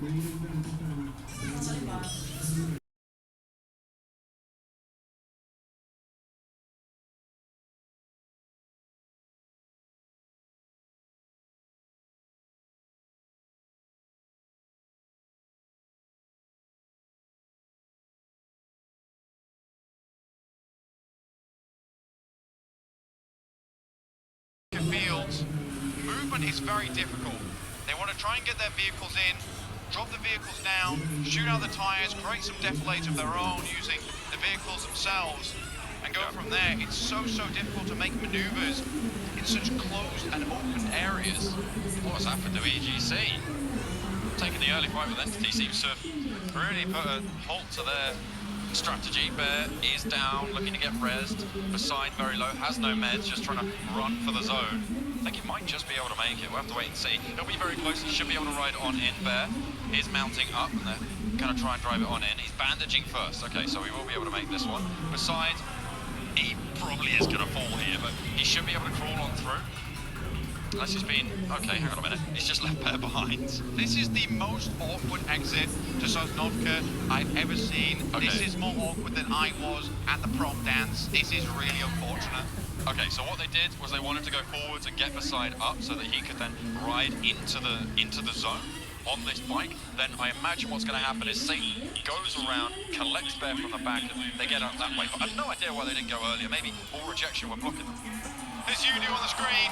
Fields, movement is very difficult. They want to try and get their vehicles in, drop the vehicles down, shoot out the tyres, create some defilades of their own using the vehicles themselves, and go from there. It's so difficult to make maneuvers in such closed and open areas. What's that for WGC? Taking the early fight with Entity seems to have really put a halt to their strategy. Bear is down, looking to get rezzed. Beside very low, has no meds, just trying to run for the zone. I think he might just be able to make it. We'll have to wait and see. He'll be very close. He should be able to ride on in. Bear is mounting up, and they're going to try and drive it on in. He's bandaging first. Okay, so he will be able to make this one. Beside, he probably is going to fall here, but he should be able to crawl on through. Unless he's been... Okay, hang on a minute. He's just left Bear behind. This is the most awkward exit to Sosnovka I've ever seen. Okay. This is more awkward than I was at the prom dance. This is really unfortunate. Okay, so what they did was they wanted to go forwards and get Beside up so that he could then ride into the zone on this bike. Then I imagine what's going to happen is Satan goes around, collects Bear from the back, and they get out that way. But I have no idea why they didn't go earlier. Maybe all rejection were blocking them. There's Udo on the screen.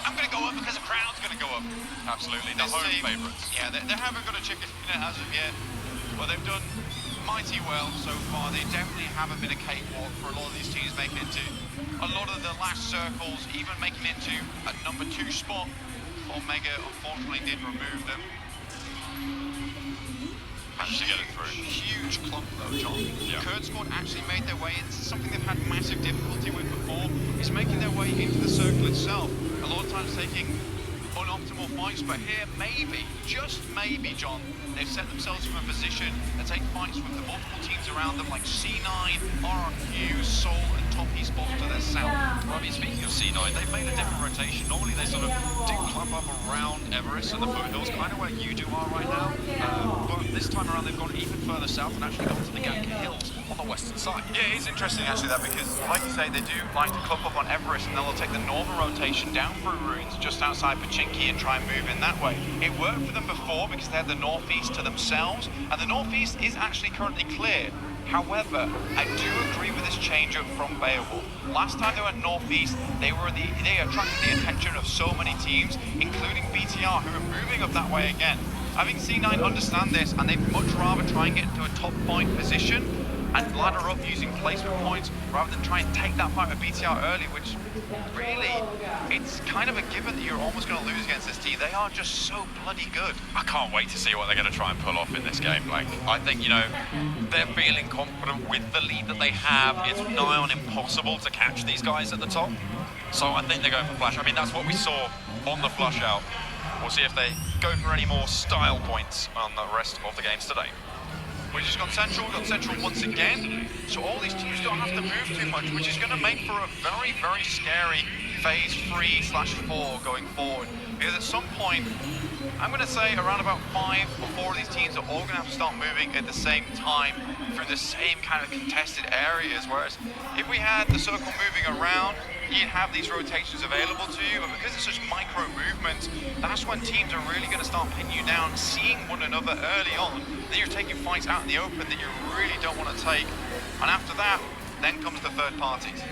I'm going to go up because the crowd's going to go up. Absolutely, the home favourites. Yeah, they haven't got a chicken dinner as of yet, but they've done mighty well so far. They definitely haven't been a cakewalk for a lot of these teams making it to a lot of the last circles, even making it to a number 2 spot. Omega unfortunately did remove them. Managed to get it through. Huge clump though, John. Yeah. Kurd Squad actually made their way into something they've had massive difficulty with before, is making their way into the circle itself. A lot of times taking unoptimal fights, but here maybe, just maybe, John, they've set themselves in a position to take fights with the multiple teams around them like C9, RRQ, Soul and Top Esports to their south. Well, I mean, speaking of C9, they've made a different rotation. Normally they sort of do clump up around Everest and the foothills, kind of where you do are right now. But this time around they've gone even further south and actually gone to the Gaka Hills on the western side. Yeah, it is interesting actually that, because like you say, they do like to clump up on Everest and they'll take the northern rotation down through ruins just outside Pachinki and try and move in that way. It worked for them before because they had the northeast to themselves, and the northeast is actually currently clear. However, I do agree with this change-up from Beowulf. Last time they went northeast, they attracted the attention of so many teams, including BTR, who are moving up that way again. I think C9 understand this, and they'd much rather try and get into a top 5 position and ladder up using placement points rather than try and take that fight with BTR early, which really, it's kind of a given that you're almost going to lose against this team. They are just so bloody good. I can't wait to see what they're going to try and pull off in this game. Like, I think, you know, they're feeling confident with the lead that they have. It's nigh on impossible to catch these guys at the top. So I think they're going for flash. I mean, that's what we saw on the flush out. We'll see if they go for any more style points on the rest of the games today. We've just got Central once again, so all these teams don't have to move too much, which is going to make for a very, very scary phase 3/4 going forward. Because at some point, I'm going to say around about 5 or 4 of these teams are all going to have to start moving at the same time through the same kind of contested areas, whereas if we had the circle moving around, you'd have these rotations available to you, but because it's such micro movements, that's when teams are really going to start pinning you down, seeing one another early on, then you're taking fights out in the open that you really don't want to take, and after that, then comes the third parties.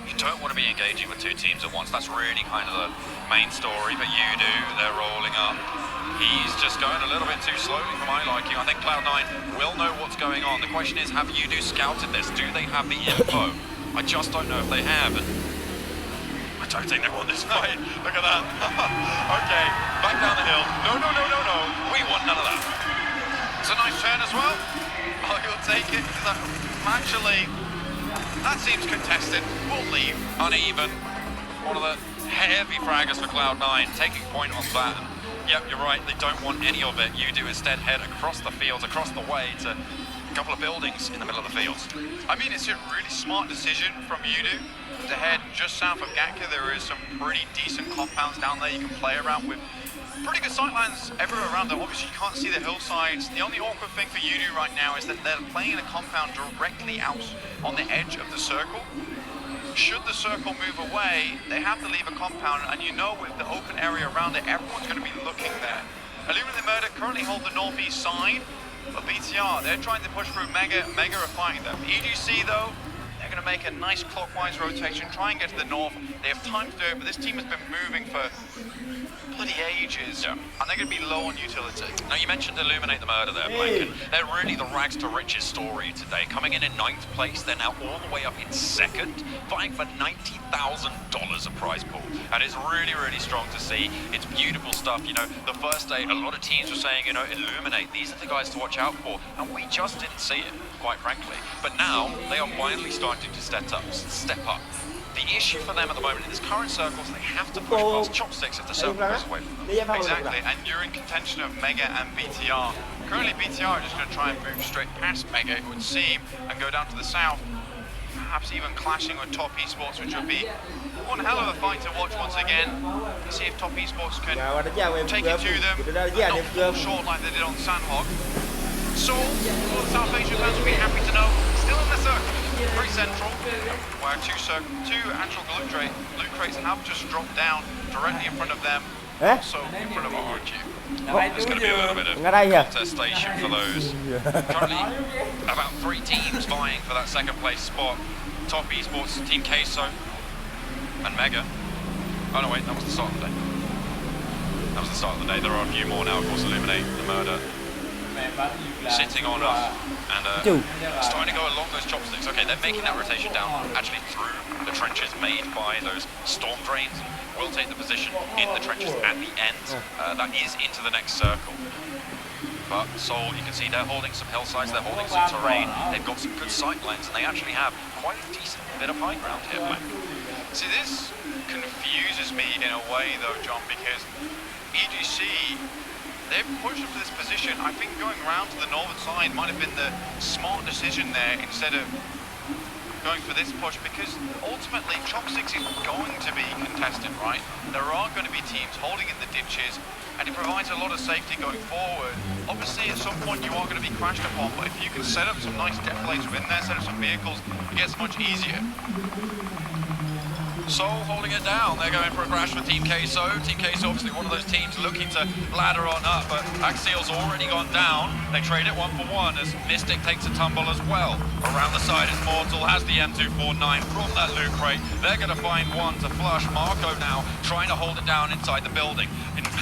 You don't want to be engaging with 2 teams at once. That's really kind of the main story, but you do. They're rolling up. He's just going a little bit too slowly for my liking. I think Cloud9 will know what's going on. The question is, have you scouted this? Do they have the info? I just don't know if they have. And I don't think they want this fight. Look at that. Okay, back down the hill. No. We want none of that. It's a nice turn as well. Oh, you'll take it. Actually, that seems contested. We'll leave. Uneven. One of the heavy fraggers for Cloud9, taking point on that. And, yep, you're right, they don't want any of it. You do instead head across the fields, across the way to a couple of buildings in the middle of the fields. I mean, it's a really smart decision from Udo to head just south of Gatka. There is some pretty decent compounds down there you can play around with. pretty good sightlines everywhere around them. Obviously, you can't see the hillsides. The only awkward thing for Yudu right now is that they're playing in a compound directly out on the edge of the circle. Should the circle move away, they have to leave a compound, and you know with the open area around it, everyone's going to be looking there. Illuminate the Murder currently hold the northeast side, but BTR, they're trying to push through Mega. Mega are fighting them. EGC, though, they're going to make a nice clockwise rotation, try and get to the north. They have time to do it, but this team has been moving for bloody ages, and they're going to be low on utility. Now, you mentioned Illuminate the Murder there, Blake, and they're really the rags to riches story today. Coming in 9th place, they're now all the way up in 2nd, vying for $90,000 a prize pool. And it's really, really strong to see. It's beautiful stuff. You know, the first day, a lot of teams were saying, you know, Illuminate, these are the guys to watch out for. And we just didn't see it, quite frankly. But now, they are finally starting to step up. The issue for them at the moment in this current circles, they have to push past chopsticks if the circle goes away from them. Exactly, and you're in contention of Mega and BTR. Currently, BTR are just going to try and move straight past Mega, it would seem, and go down to the south. Perhaps even clashing with Top Esports, which would be one hell of a fight to watch once again. See if Top Esports can take it to them, and not fall short like they did on Sandhog. So, all the South Asian fans will be happy to know, still in the circle, very central, where two actual loot crates have just dropped down directly in front of them, also in front of RQ. There's going to be a little bit of contestation for those. Currently, about 3 teams vying for that 2nd place spot. Top Esports, Team Queso, and Mega. Oh no, wait, that was the start of the day. That was the start of the day. There are a few more now, of course. Illuminate the Murder sitting on us and starting to go along those chopsticks. Okay, they're making that rotation down actually through the trenches made by those storm drains. We'll take the position in the trenches at the end. That is into the next circle. But Seoul, you can see they're holding some hillsides, they're holding some terrain, they've got some good sight lines, and they actually have quite a decent bit of high ground here. See, this confuses me in a way though, John, because EGC, they've pushed up to this position. I think going around to the northern side might have been the smart decision there instead of going for this push, because ultimately Chopsticks is going to be contested, right? There are going to be teams holding in the ditches, and it provides a lot of safety going forward. Obviously, at some point you are going to be crashed upon, but if you can set up some nice defilators within there, set up some vehicles, it gets much easier. Seoul holding it down. They're going for a crash with Team Queso. Team Queso obviously one of those teams looking to ladder on up, but Axial's already gone down. They trade it 1 for 1 as Mystic takes a tumble as well. Around the side is Mortal, has the M249 from that loot crate. They're going to find one to flush. Marco now trying to hold it down inside the building.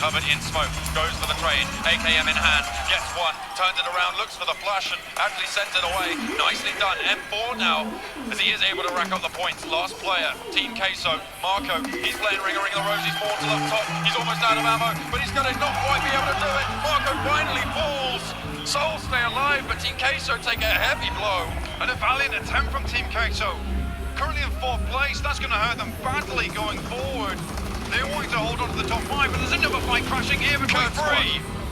Covered in smoke, goes for the trade, AKM in hand, gets one, turns it around, looks for the flush and actually sends it away. Nicely done. M4 now, as he is able to rack up the points. Last player, Team Queso, Marco, he's playing Ring of the Rosies, Mortal up top, he's almost out of ammo, but he's going to not quite be able to do it. Marco finally falls. Seoul stay alive, but Team Queso take a heavy blow. And a valiant attempt from Team Queso. Currently in 4th place, that's going to hurt them badly going forward. They're wanting to hold on to the top 5, but there's another fight crashing here between 3.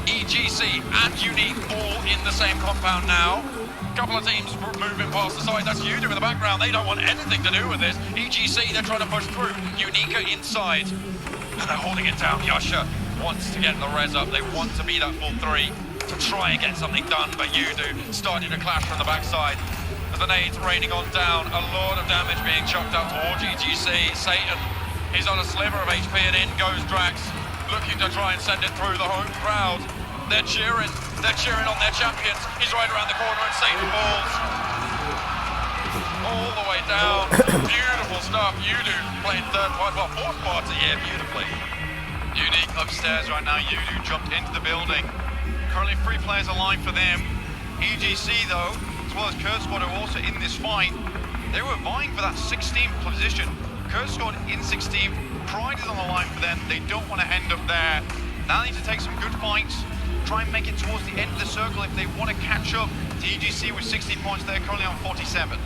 EGC and Unique all in the same compound now. Couple of teams moving past the side. That's Yudu in the background. They don't want anything to do with this. EGC, they're trying to push through. Unique inside. And they're holding it down. Yasha wants to get the res up. They want to be that full 3 to try and get something done. But Yudu starting to clash from the backside. The nades raining on down. A lot of damage being chucked out towards EGC. Satan, he's on a sliver of HP and in goes Drax, looking to try and send it through the home crowd. They're cheering on their champions. He's right around the corner and Satan falls. All the way down. Beautiful stuff. Yudu playing 4th party here beautifully. Unique upstairs right now. Yudu jumped into the building. Currently 3 players alive for them. EGC though, as well as Kurd Squad are also in this fight. They were vying for that 16th position. Kurd Squad in 16th, pride is on the line for them. They don't want to end up there. Now they need to take some good fights, try and make it towards the end of the circle if they want to catch up to EGC with 60 points. They're currently on 47.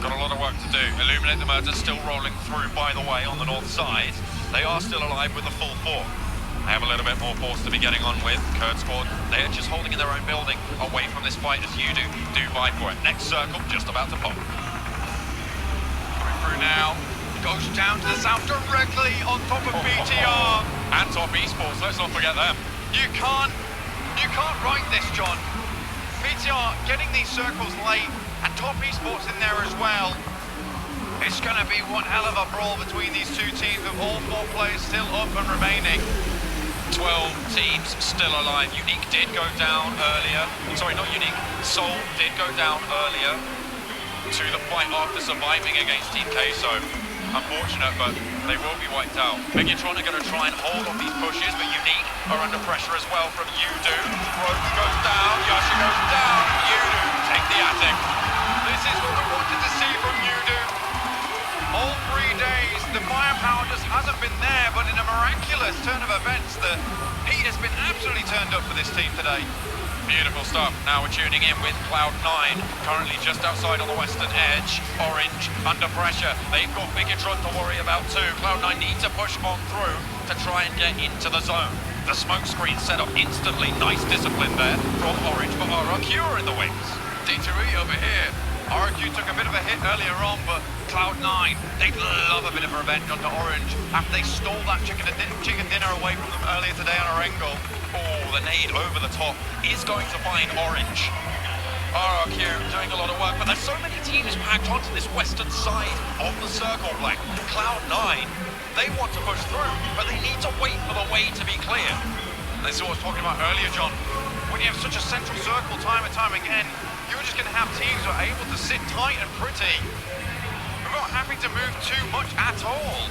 Got a lot of work to do. Illuminate the Murder still rolling through, by the way, on the north side. They are still alive with the full 4. They have a little bit more force to be getting on with. Kurd Squad, they are just holding in their own building, away from this fight as you do vie for it. Next circle, just about to pop. Coming through now. goes down to the south directly on top of BTR. And Top Esports, let's not forget them. You can't write this, John. BTR getting these circles late, and Top Esports in there as well. It's going to be one hell of a brawl between these two teams with all 4 players still up and remaining. 12 teams still alive. Unique did go down earlier. Sorry, not Unique. Soul did go down earlier to the fight after surviving against Team K, so unfortunate, but they will be wiped out. Megatron are going to try and hold on these pushes, but Unique are under pressure as well from Yudu. Rogue goes down, Yasha goes down, Yudu take the attic. This is what we wanted to see from Yudu. All 3 days, the firepower just hasn't been there, but in a miraculous turn of events, the heat has been absolutely turned up for this team today. Beautiful stuff. Now we're tuning in with Cloud9, currently just outside on the western edge. Orange under pressure. They've got Bigatron to worry about too. Cloud9 need to push on through to try and get into the zone. The smoke screen set up instantly. Nice discipline there from Orange, but RRQ are in the wings. D2E over here. RRQ took a bit of a hit earlier on, but Cloud9, they'd love a bit of revenge onto Orange after they stole that chicken dinner away from them earlier today on Erangel. Oh, the nade over the top is going to find Orange. RRQ doing a lot of work, but there's so many teams packed onto this western side of the circle blank. Cloud9, they want to push through, but they need to wait for the way to be clear. And this is what I was talking about earlier, John. When you have such a central circle time and time again, you're just going to have teams who are able to sit tight and pretty. We're not having to move too much at all.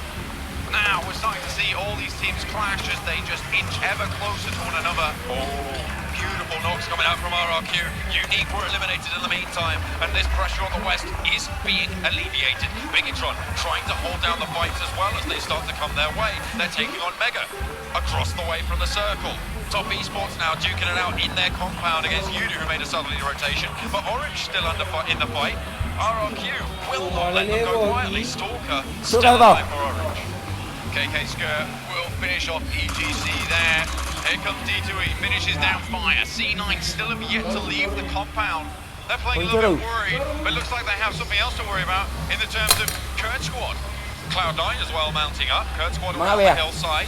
Now we're starting to see all these teams clash as they just inch ever closer to one another. Oh, beautiful knocks coming out from RRQ. Unique were eliminated in the meantime, and this pressure on the west is being alleviated. Bigatron trying to hold down the fights as well as they start to come their way. They're taking on Mega across the way from the circle. Top Esports now duking it out in their compound against Yudu, who made a southerly rotation, but Orange still in the fight. RRQ will not let them go quietly. Stalker still alive for Orange. KK Skirt will finish off EGC there. Here comes D2E, finishes down fire. C9 still have yet to leave the compound. They're playing a little bit worried, but it looks like they have something else to worry about in the terms of Kurt Squad. Cloud9 as well mounting up. Kurt Squad around the hillside.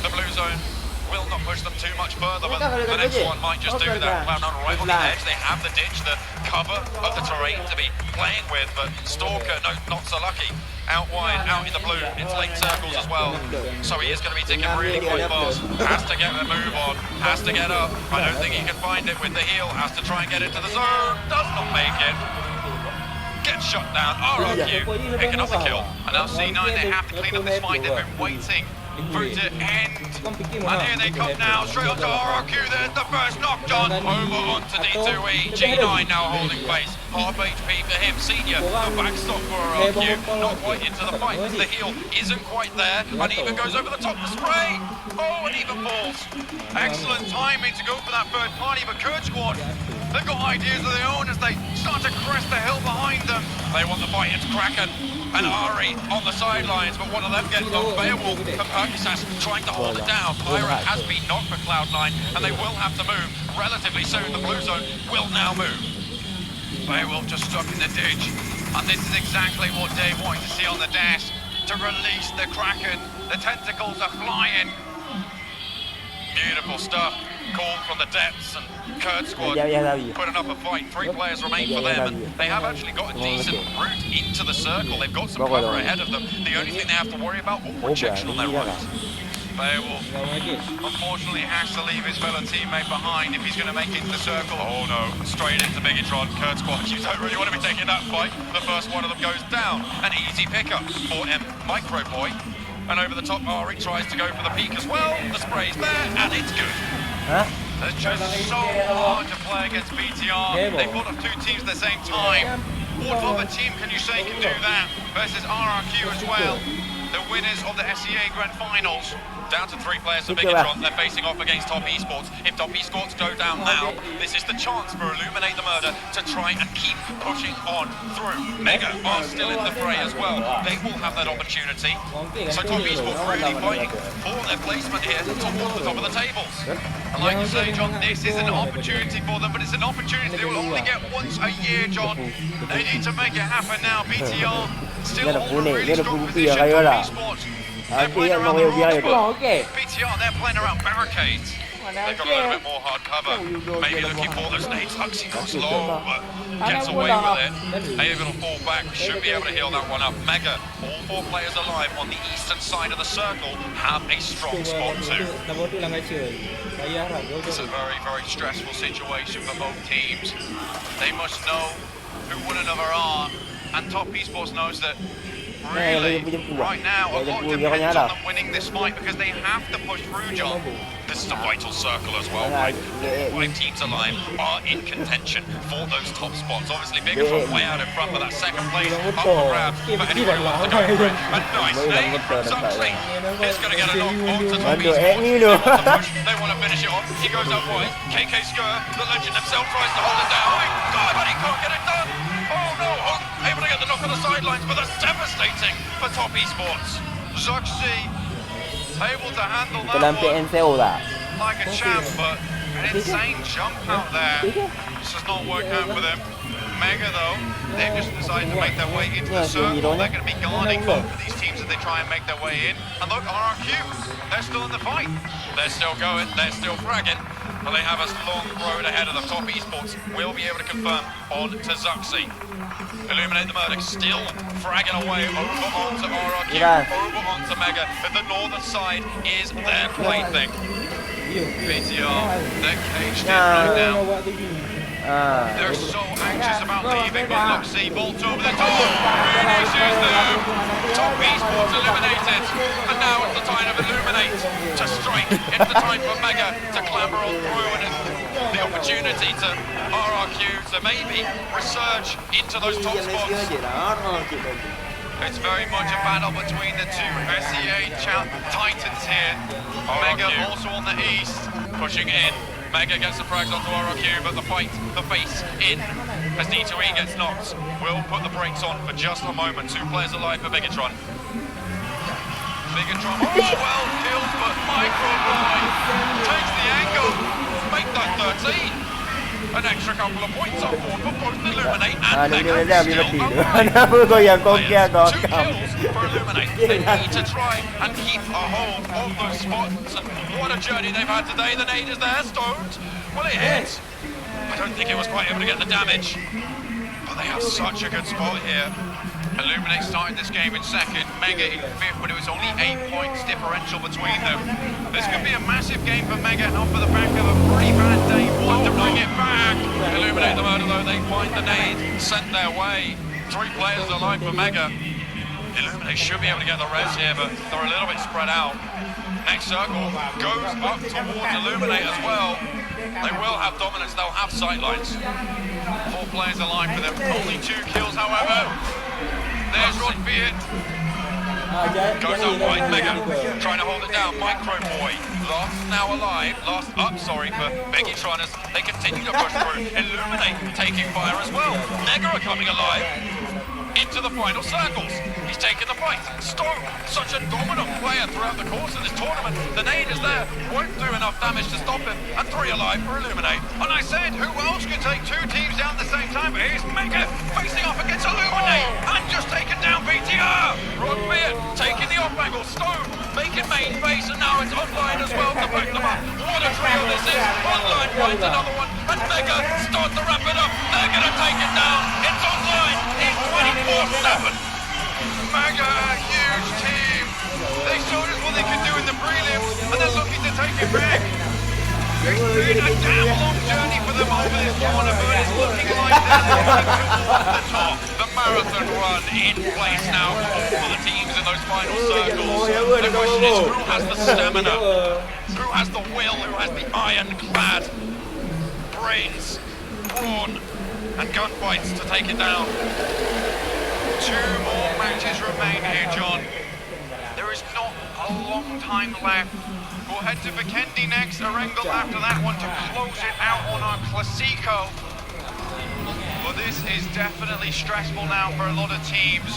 The blue zone will not push them too much further, but the next one might just do that. Cloud9 right on the edge. They have the ditch, the cover of the terrain to be playing with, but Stalker, no, not so lucky. Out wide, out in the blue, into late circles as well. So he is going to be ticking really quite fast. Has to get a move on, has to get up. I don't think he can find it with the heel. Has to try and get into the zone. Does not make it. Gets shut down. RRQ picking up the kill. And now C9, they have to clean up this fight. They've been waiting for it to end. And here they come now, straight onto RRQ. There's the first knock, John. Over onto D2E. G9 now holding face. Half HP for him. Senior, the backstop for RRQ. Not quite into the fight. The heel isn't quite there. And even goes over the top. The spray. Oh, and even falls. Excellent timing to go for that third party, but Kurt Squad, they've got ideas of their own as they start to crest the hill behind them. They want the fight. It's Kraken and Ari on the sidelines, but one of them gets knocked. Beowulf and Perkisas trying to hold it down. Pyro has been knocked for Cloud9, and they will have to move relatively soon. The blue zone will now move. Beowulf just stuck in the ditch, and this is exactly what Dave wanted to see on the desk, to release the Kraken. The tentacles are flying. Beautiful stuff. Called from the depths, and Kurt Squad putting up a fight. 3 players remain for them, and they have actually got a decent route into the circle. They've got some cover ahead of them. The only thing they have to worry about is protection on their route. Beowulf unfortunately has to leave his fellow teammate behind if he's going to make it into the circle. Oh no, straight into Bigatron. Kurt Squad, you don't really want to be taking that fight. The first one of them goes down. An easy pickup for Micro Boy. And over the top, Ari tries to go for the peak as well. The spray's there, and it's good. It's just so hard to play against BTR. They fought off 2 teams at the same time. What other team can you say can do that versus RRQ as well? The winners of the SEA Grand Finals. Down to 3 players for Bigatron. They're facing off against Top Esports. If Top Esports go down now, this is the chance for Illuminate the Murder to try and keep pushing on through. Mega are still in the fray as well. They will have that opportunity. So Top Esports really fighting for their placement here towards the top of the tables. And like you say, John, this is an opportunity for them, but it's an opportunity they will only get once a year, John. They need to make it happen now. BTR, Still Guarda hold a Pune, really guarda strong Pune, position. Raiola. Top esports. They're Anche playing io around non the voglio rocks, dire but che PTR, they're playing around barricades. They've got a little bit more hard cover. Maybe looking for those nades. Huxley goes low, but gets away with it. Able to fall back. Should be able to heal that one up. Mega, all 4 players alive on the eastern side of the circle, have a strong spot too. It's a very, very stressful situation for both teams. They must know who one another are, and Top Esports knows that really, right now, a lot depends on them winning this fight because they have to push through, John. This is a vital circle as well, right? 5 teams alive are in contention for those top spots. Obviously, Bagikan way out in front, but that second place up for grabs for anyone who wants to go for it. A nice nade from Zuxley. It's going to get a knock onto Top Esports. They want to push, they want to finish it off. He goes out wide. KK Skur, the legend himself, tries to hold it down. Oh my God, but he can't get it done. Oh no, able to get the knock on the sidelines, but that's devastating for Top Esports. Zuxley able to handle that dalam one PMco lah. like a champ, but an insane jump out there. This does not work out for them. Mega though, they've just decided to make their way into the circle. They're going to be guarding both of these teams as they try and make their way in. And look, RRQ, they're still in the fight. They're still going, they're still fragging, but they have a long road ahead of them. Top Esports will be able to confirm on to Zuxley. Illuminate the Murdoch, still fragging away over onto RRQ, over onto Mega, but the northern side is their plaything. PTR, they're caged in right now. They're so anxious about leaving, but look, see, Bolt over the top, finishes them. Top Esports eliminated, and now it's the time of Illuminate to strike. It's the time for Mega to clamber on through, and the opportunity to RRQ to maybe resurge into those top spots. It's very much a battle between the two SEA titans here. Mega also on the east, pushing in. Mega gets the frags onto RRQ, but the fight, the face in as D2E gets knocked. Will put the brakes on for just a moment. 2 players alive for Bigatron. Bigatron, oh well killed, but Microboy takes the angle, make that 13. An extra couple of points on board for both Illuminate and Mega. Still up 2 kills for Illuminate. They need to try and keep a hold of those spots. What a journey they've had today. The nade is there, stoned. Well, it hit. I don't think it was quite able to get the damage. But they have such a good spot here. Illuminate started this game in second, Mega in 5th, but it was only 8 points differential between them. This could be a massive game for Mega, and off for the back of a pretty bad day. Want to bring it back. Illuminate the murder though, they find the nade, sent their way. 3 players alive for Mega. Illuminate should be able to get the res here, but they're a little bit spread out. Next circle goes up towards Illuminate as well. They will have dominance, they'll have sightlines. 4 players alive for them, only 2 kills however. There's Rod Fiat. Goes up wide, Mega, trying to hold it down. Micro Boy, last now alive, last up, sorry, for Bagikan as they continue to push through. Illuminate taking fire as well. Mega are coming alive into the final circles. He's taken the fight. Stone, such a dominant player throughout the course of this tournament. The nade is there, won't do enough damage to stop him, and 3 alive for Illuminate. And I said, who else could take 2 teams down at the same time? But here's Mega facing off against Illuminate, and just taken down BTR. Rod Beard taking the off angle. Stone making main base, and now it's online as well to back them up. What a trio this is. Online finds another one, and Mega starts to wrap it up. They're going to take it down. It's online. It's 24/7. Mega, huge team. They showed us what they could do in the prelims, and they're looking to take it back. It's been a damn long journey for them over this tournament, but it's looking like they're looking towards the top. The marathon run in place now for all the teams in those final circles. The question is, who has the stamina? Who has the will? Who has the ironclad brains, brawn, and gunfights to take it down? 2 more matches remain here, John. There is not a long time left. We'll head to Vikendi next, Erengel after that one to close it out on our Classico. But this is definitely stressful now for a lot of teams.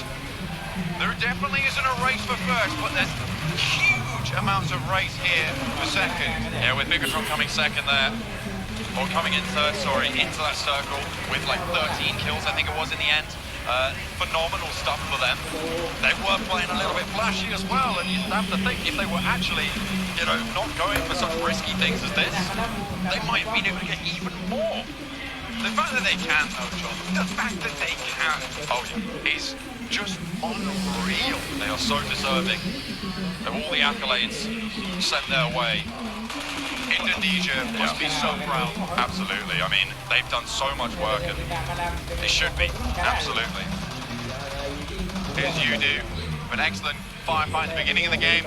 There definitely isn't a race for first, but there's huge amounts of race here for second. Yeah, with Bigatron coming second there. Or coming in third, sorry, into that circle with like 13 kills, I think it was in the end. Phenomenal stuff for them. They were playing a little bit flashy as well, and you have to think if they were actually, you know, not going for such risky things as this, they might have been able to get even more. The fact that they can, though, John, the fact that they can, is just unreal. They are so deserving of all the accolades sent their way. Indonesia must be so proud. Absolutely. I mean, they've done so much work, and they should be. Absolutely. Here's you do. An excellent firefight at the beginning of the game.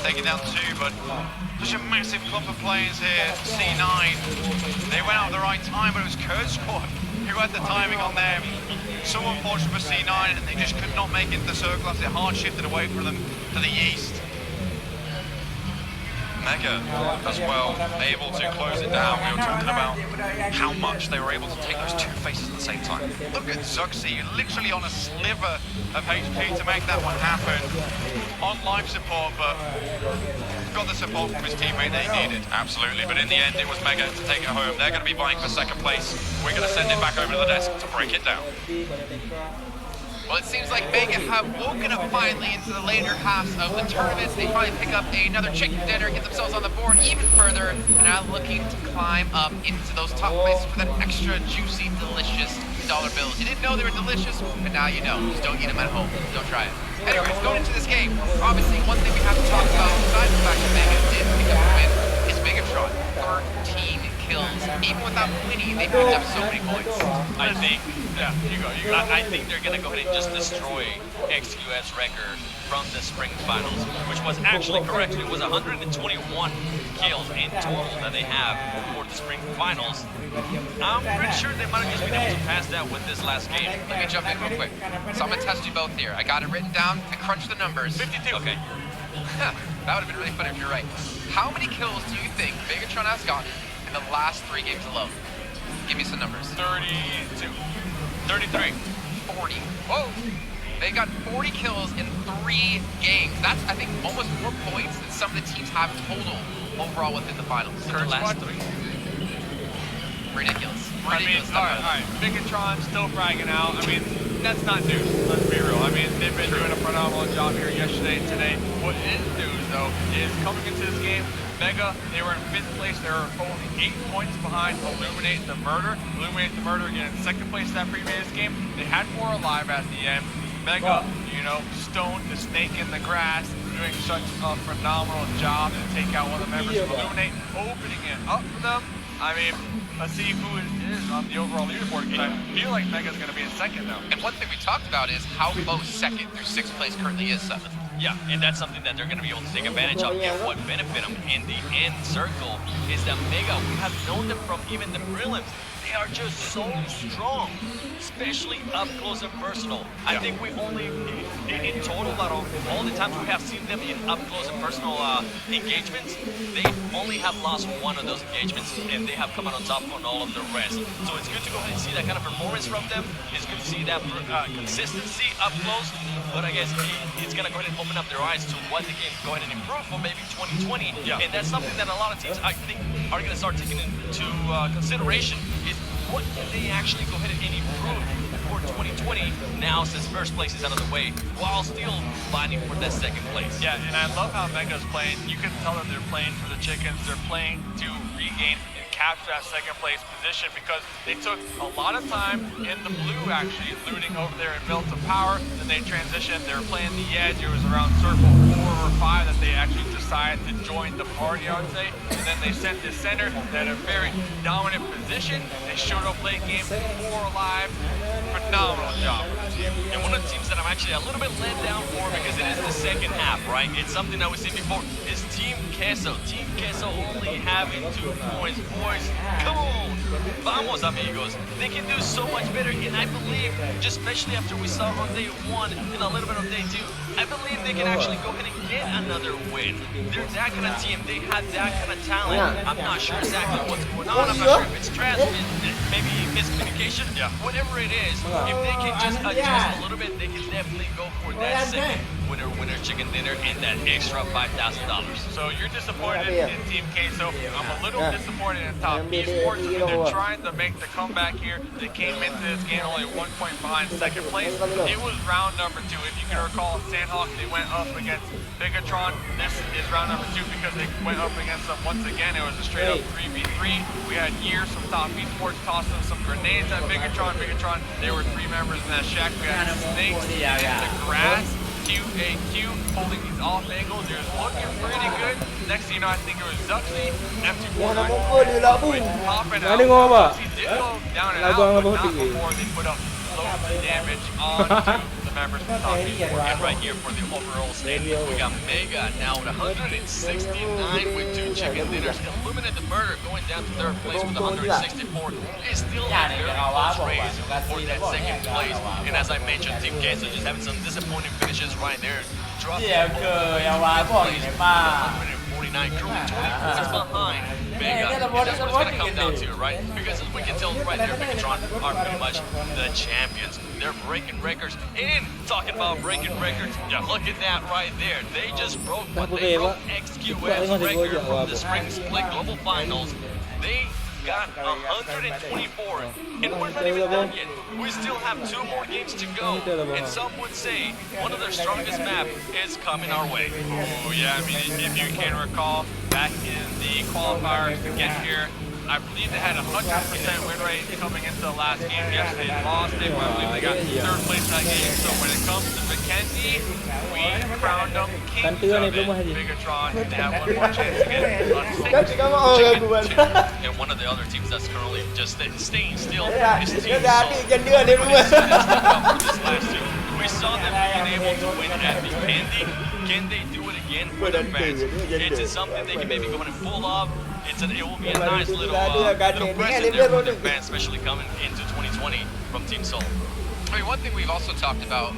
Taking down 2, but such a massive clump of players here. C9. They went out at the right time, but it was Kurtzsquad who had the timing on them. So unfortunate for C9, and they just could not make it to the circle as it hard shifted away from them to the east. Mega as well, able to close it down. We were talking about how much they were able to take those 2 faces at the same time. Look at Zuxi, literally on a sliver of HP to make that one happen. On life support, but got the support from his teammate they needed. Absolutely, but in the end it was Mega to take it home. They're going to be vying for 2nd place. We're going to send it back over to the desk to break it down. Well, it seems like Mega have woken up finally into the later halves of the tournament. They finally pick up another chicken dinner, get themselves on the board even further, and now looking to climb up into those top places for that extra juicy, delicious dollar bills. You didn't know they were delicious, but now you know. Just don't eat them at home. Don't try it. Anyways, going into this game, obviously one thing we have to talk about, besides the fact that Mega did pick up the win, is Megatron. 13 kills. Even without winning, they picked up so many points. I think, I think they're going to go ahead and just destroy XQS record from the spring finals, which was actually correct. It was 121 kills in total that they have for the spring finals. I'm pretty sure they might have just been able to pass that with this last game. Let me jump in real quick. So I'm going to test you both here. I got it written down and crunch the numbers. 52. Okay. That would have been really funny if you're right. How many kills do you think Megatron has gotten in the last 3 games alone? Give me some numbers. 32. 33. 40. Whoa! They got 40 kills in 3 games. That's, I think, almost more points than some of the teams have total overall within the finals. The last 3. Ridiculous. I mean, Ridiculous. all right. Megatron still fragging out. I mean, that's not news. Let's be real. I mean, they've been doing a phenomenal job here yesterday and today. What is news, though, is coming into this game, Mega, they were in 5th place. They were only 8 points behind Illuminate the Murder. Illuminate the Murder again in 2nd place that previous game. They had 4 alive at the end. Mega, you know, stoned the snake in the grass, doing such a phenomenal job to take out one of the members of Illuminate, opening it up for them. I mean, let's see who it is on the overall leaderboard, because I feel like Mega's going to be in 2nd now. And one thing we talked about is how close 2nd through 6th place currently is 7th. Yeah, and that's something that they're going to be able to take advantage of. And what benefit them in the end circle is that Mega, we have known them from even the prelims. They are just so strong, especially up close and personal. I think we only, in total, out of all the times we have seen them in up close and personal engagements, they only have lost 1 of those engagements, and they have come out on top on all of the rest. So it's good to go ahead and see that kind of performance from them. It's good to see that consistency up close, but I guess it's going to go ahead and open up their eyes to what they can go ahead and improve for maybe 2020. Yeah. And that's something that a lot of teams, I think, are going to start taking into consideration is what can they actually go ahead and improve for 2020 now since 1st place is out of the way, while still fighting for that 2nd place. Yeah, and I love how Mega's playing. You can tell that they're playing for the chickens. They're playing to regain and capture that 2nd place position, because they took a lot of time in the blue actually looting over there in Milton Power. Then they transitioned. They were playing the edge. It was around circle 4 or 5 that they actually decided to join the party, I would say. And then they sent the center that a very dominant position. They showed up late game, 4 alive. Phenomenal job for the team. And one of the teams that I'm actually a little bit let down for, because it is the 2nd half, right? It's something that we've seen before, is Team Queso. Team Queso only having 2 points. Boys, come on. Vamos, amigos. They can do so much better, and I believe, just especially after we saw on day 1 and a little bit on day 2, I believe they can actually go ahead and get another win. They're that kind of team. They have that kind of talent. I'm not sure exactly what's going on. I'm not sure if it's maybe miscommunication. Yeah. Whatever it is, if they can just adjust a little bit, they can definitely go for that 2nd winner chicken dinner and that extra $5,000. So you're disappointed in Team Queso. I'm a little disappointed in Top Esports. I mean, they're trying to make the comeback here. They came into this game only 1 point behind second place. It was round number 2. If you can recall, Sandhawk, they went up against Bigatron. This is round number 2 because they went up against them once again. It was a straight up 3v3. We had Years from Top Esports tossing some grenades at Bigatron. Bigatron, there were 3 members in that shack. We had Snakes in the grass. QAQ holding these off angles. It was looking pretty good. Next thing you know, I think it was Zuxi. M249 popping out. Zuxi did go down and out, but not before they put up loads of damage onto the members from Top Esports. And right here for the overall standings, we got Mega now with 169 with 2 chicken dinners. Illuminate the Murder going down to 3rd place with 164. It's still a very close race for that 2nd place. And as I mentioned, Team Queso just having some disappointing finishes right there. Dropping 149, currently 20 points behind Mega. And that's what it's going to come down to, right? Because as we can tell right there, Megatron are pretty much the champions. They're breaking records. And talking about breaking records, yeah, look at that right there. They just broke what they broke XQS record from the Spring Split Global Finals. They got 124, and we're not even done yet. We still have 2 more games to go, and some would say one of their strongest map is coming our way. Oh yeah, I mean, if you can recall, back in the qualifiers to get here, I believe they had 100% win rate coming into the last game. Yes, they lost it, but I believe they got 3rd place in that game. So when it comes to Mackenzie, we crowned them kings of it. Bigatron, they have 1 more chance to get a 6th chicken dinner. And one of the other teams that's currently just staying still is Team Soul. We saw them being able to win at the ending. Can they do it again for the fans? It's something they can maybe go in and pull off. It will be a nice little present there for the fans, especially coming into 2020 from Team Soul. I mean, one thing we've also talked about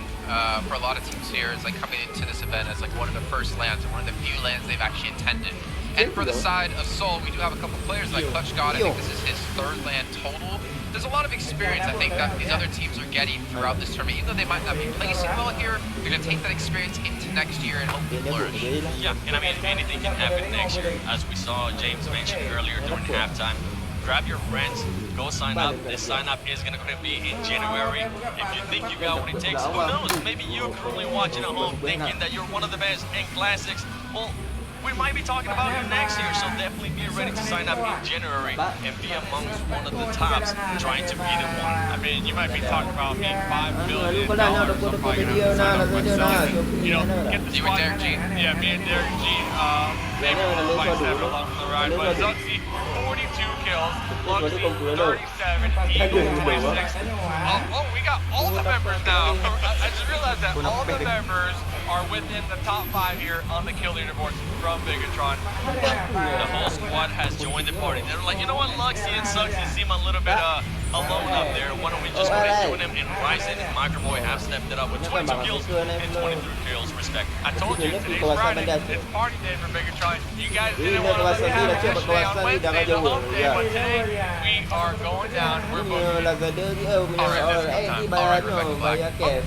for a lot of teams here is like coming into this event as like one of the first lands, and one of the few lands they've actually intended. And for the side of Soul, we do have a couple players like Clutch God. I think this is his 3rd land total. There's a lot of experience I think that these other teams are getting throughout this tournament. Even though they might not be placing well here, they're going to take that experience into next year and hopefully flourish. Yeah, and I mean, anything can happen next year. As we saw James mention earlier during halftime, grab your friends, go sign up. This sign up is going to be in January. If you think you got what it takes, who knows? Maybe you're currently watching at home thinking that you're one of the best in Classics. Well, we might be talking about it next year, so definitely be ready to sign up in January and be amongst one of the tops trying to be the one. I mean, you might be talking about me $5 billion. I'm probably going to sign up myself. You know, get the squad. Derek G. Yeah, me and Derek G. Maybe we'll fight 7 along for the ride. But Zuxi, 42 kills. Luxy, 37. Eagle, 26. Oh, we got all the members now. I just realized that all the members are within the top 5 here on the kill leaderboard from Bigatron. The whole squad has joined the party. They're like, you know what, Luxy and Suxy seem a little bit alone up there. Why don't we just put it to them? And Ryzen and Microboy have stepped it up with 22 kills and 23 kills, respect. I told you, today's Friday. It's party day for Bigatron. You guys didn't want to let it happen yesterday on Wednesday, the home day, but today we are going down. We're moving. All right, let's go time. All right, Rebecca Black.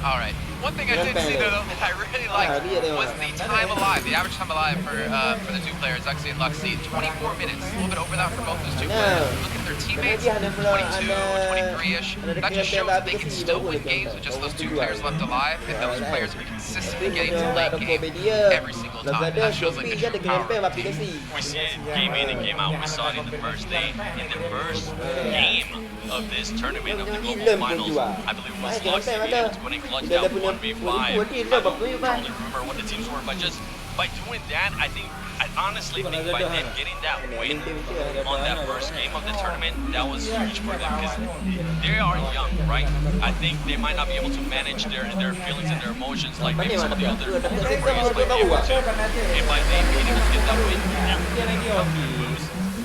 All right. One thing I did see though that I really liked was the time alive, the average time alive for the 2 players, Zuxi and Luxy, 24 minutes, a little bit over that for both those 2 players. Look at their teammates, 22, 23-ish. That just shows that they can still win games with just those 2 players left alive, and those players are consistently getting to late game every single time. That shows like the true power of the team. We see it game in and game out. We saw it in the first day, in the first game of this tournament of the global finals. I believe it was Luxy winning clutch down 1v5. I don't totally remember what the teams were, but just by doing that, I honestly think by them getting that win on that first game of the tournament, that was huge for them because they are young, right? I think they might not be able to manage their feelings and their emotions like maybe some of the other players might be able to. And by them being able to get that win,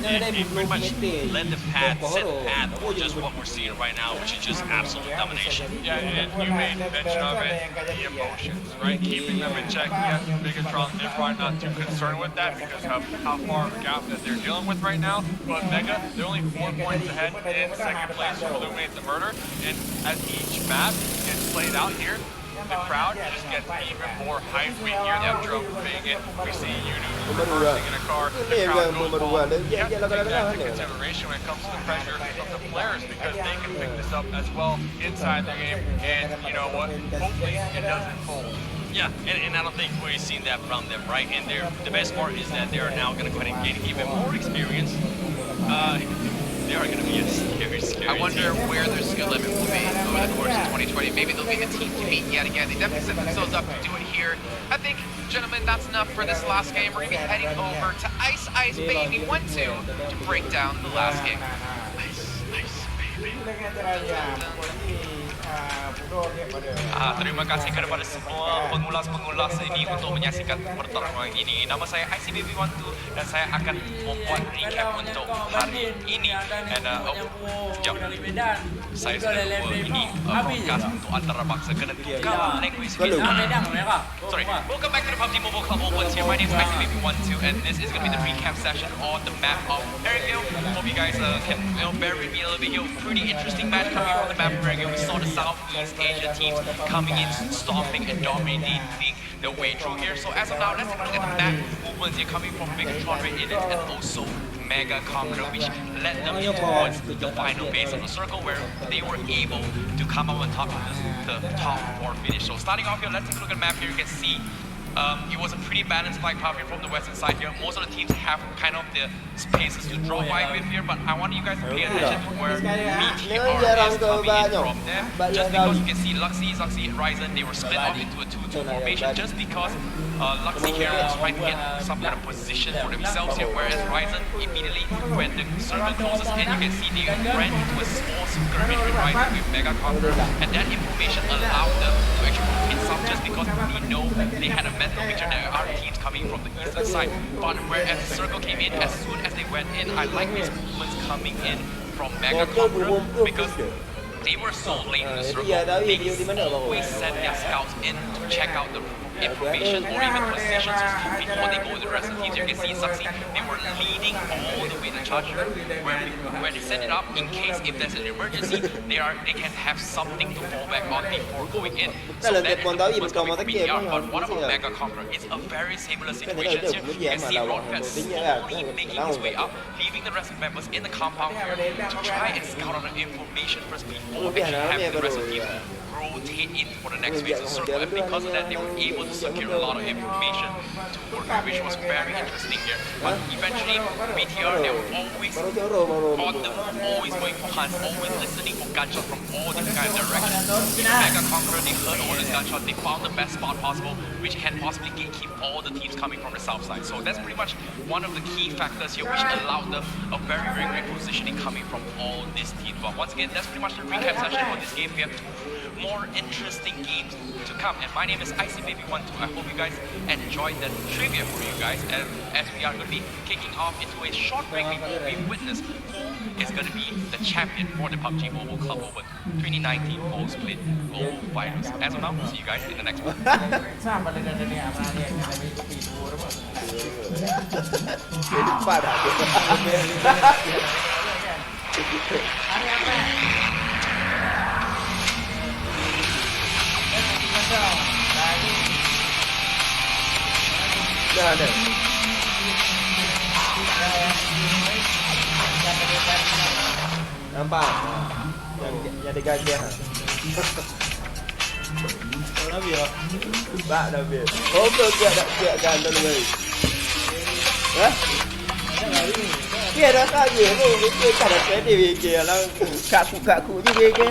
it pretty much led the path, set the path for just what we're seeing right now, which is just absolute domination. Yeah, and you made mention of it, the emotions, right? Keeping them in check. Yes, Bigatron, they're probably not too concerned with that because of how far of a gap that they're dealing with right now. But Mega, they're only 4 points ahead in 2nd place for Illuminate the Murder. And as each map gets played out here, the crowd just gets even more hyped. We hear that drum banging. We see Yunu reversing in a car. The crowd goes wild. You have to take that into consideration when it comes to the pressure of the players because they can pick this up as well inside the game. And you know what? Hopefully it doesn't fold. Yeah, and I don't think we've seen that from them, right? And the best part is that they're now going to kind of gain even more experience. They are going to be a scary I wonder team. where their skill limit will be over the course of 2020. Maybe they'll be the team to beat yet again. They definitely set themselves up to do it here. I think, gentlemen, that's enough for this last game. We're going to be heading over to Ice Ice Baby 1-2 to break down the last game. Terima kasih kepada semua pengulas-pengulas ini untuk menyaksikan pertarungan ini. Nama saya ICBB12 dan saya akan membuat recap untuk hari ini. Dan sekejap, saya sudah buat ini broadcast untuk antara bangsa kena tukar language. Sorry, welcome back to the PUBG Mobile Club Opens here. My name is ICBB12 and this is going to be the recap session on the map of Pertandingan. Hope you guys can bear with me a little bit here. Pretty interesting match coming on the map of Pertandingan. We saw the Southeast Asia teams coming in, stomping and dominating their way through here. So as of now, let's take a look at the map movements here coming from Bagikan and also Mega Conqueror, which led them towards the final base of the circle where they were able to come up on top of the top 4 finish. So starting off here, let's take a look at the map here. You can see it was a pretty balanced fight power from the western side here. Most of the teams have kind of the spaces to draw wide with here, but I want you guys to pay attention to where BTR is coming in from there. Just because you can see Luxy, and Ryzen, they were split off into a 2-2 formation just because Luxy here was trying to get some kind of position for themselves here, whereas Ryzen immediately, when the circle closes in, you can see they ran into a small skirmish with Ryzen with Mega Conqueror, and that information allowed them to actually hit some just because we know they had a mental picture that our teams coming from the eastern side. But whereas the circle came in, as soon as they went in, I like these movements coming in from Mega Conqueror because they were so late in the circle. They always send their scouts in to check out the information or even positions before they go to the rest of the teams. You can see Succeed, they were leading all the way to Charger, where they set it up in case if there's an emergency, they can have something to fall back on before going in. So that was coming from BTR, but what about Mega Conqueror? It's a very similar situation here. You can see Rodfett slowly making his way up, leaving the rest of the members in the compound here to try and scout on the information first before actually having the rest of the teams rotate in for the next phase of circle, and because of that they were able to secure a lot of information to work with, which was very interesting here. But eventually BTR, they were always on the move, always going for hunts, always listening for gunshots from all different kind of directions. Mega Conqueror, they heard all these gunshots, they found the best spot possible, which can possibly gatekeep all the teams coming from the south side. So that's pretty much one of the key factors here, which allowed them a very, very great positioning coming from all these teams. But once again, that's pretty much the recap session for this game. We have more interesting games to come, and my name is ICBB12. I hope you guys enjoyed that trivia for you guys, and as we are going to be kicking off into a short break before we witness who is going to be the champion for the PUBG Mobile Club Open 2019 Gold Split Global Finals. As of now, see you guys in the next one. Nampak? Yang ada gajah. Dah biar. Tak dah biar. Oh, betul tak gandol wei. Hah? Dia dah kaya tu, dia tak ada kaya dia lah. Kaku je dia ke.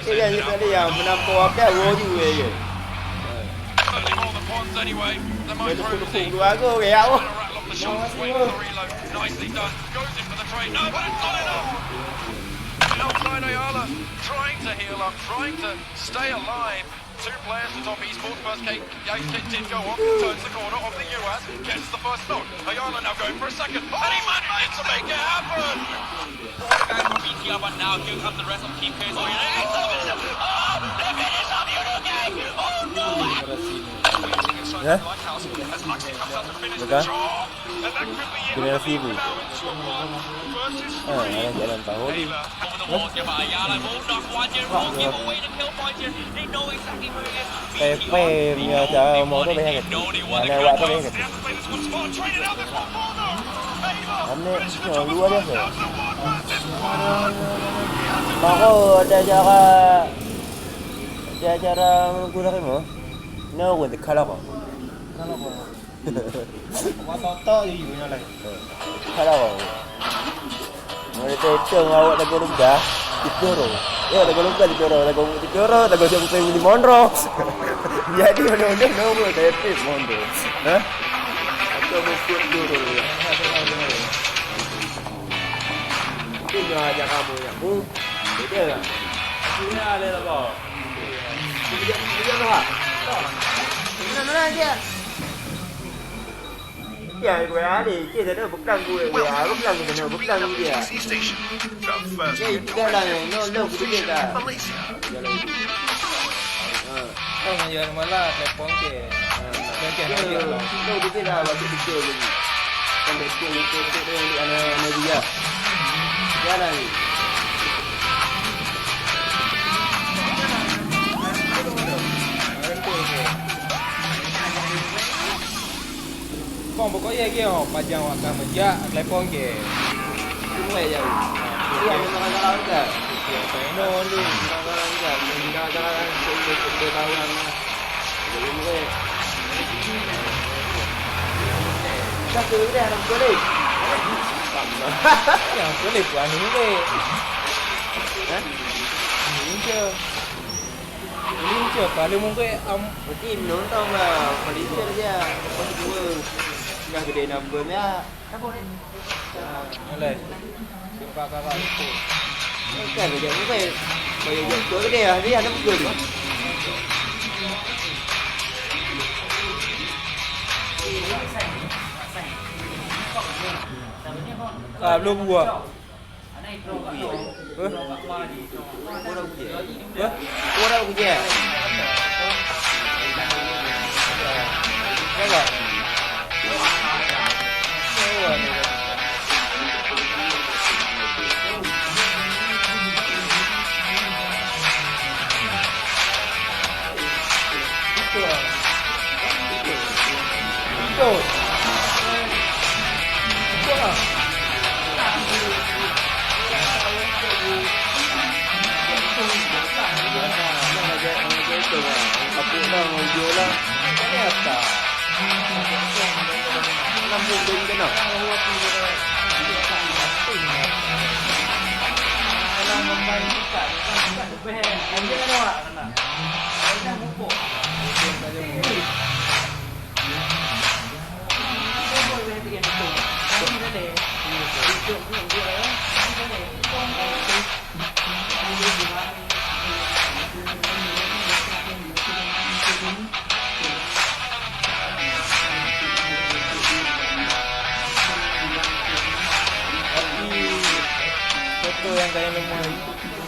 Cái gì vậy đây mà nằm bò cái gỗ như vậy vậy. Mày được phụ đồ áo cô ghéo. Trying to heal up, trying to stay alive. Two players to top esports. First did go off, turns the corner of the US, gets the first knock. Ayala now going for a second, and he managed to make it happen! And BTR, but now here comes the rest of Team K. Oh, they finished off you again! Oh no! as Huxley comes out to finish the Betul? job. And that could be it. Generasi ibu. Now into a run versus Ada jalan tahun. Taylor. Over the walls here, but Ayala will knock one here, will give away the kill point here. They know exactly where it is. PP punya cara mau tu banyak. Lewat tu banyak. They have to play this one smart, trying it out, this one more though. Taylor Ane finishing the job luar as biasa. well. Down to one versus one. Maka ada cara menggunakan mo. No with the color. Toto je you nak Color. Mereka tengok awak lagu lungga, diporo. Ya lagu lungga diporo, lagu siapa yang di Monro. Jadi mana-mana no tapi Monro. Hah? Atau mungkin dulu ya. Ini aja kamu ya. Beda lah. Ini ada apa? Dia apa? Mana dia? Ya, gue ada. Kita dah bukan gue. Ya, bukan dia. WWDC station. Up first. Ya, jalan yang no kita dah. Malaysia. Kau ngajar malah telepon ke. Mungkin dia lah. No kita dah waktu kecil lagi. Kan kecil itu anak dia. Jalan ni. Kau pokoknya kau pajang akan menjak telepon ke. Semua ya. Dia memang kalau enggak. No ni. Kalau enggak, kita jalan kita tahu nama. Jadi mungkin. Dah tu dia nak boleh. Yang boleh buat ni ke. Hah? Ini je. Ini je kalau mungkin Berarti nonton lah. Malaysia dia. Lepas dua. Dah gede numbernya. boleh. Kakak itu. Kan dia mungkin. Bayar jatuh ke dia. Dia ada pukul dia. Belum buat. Orang punya.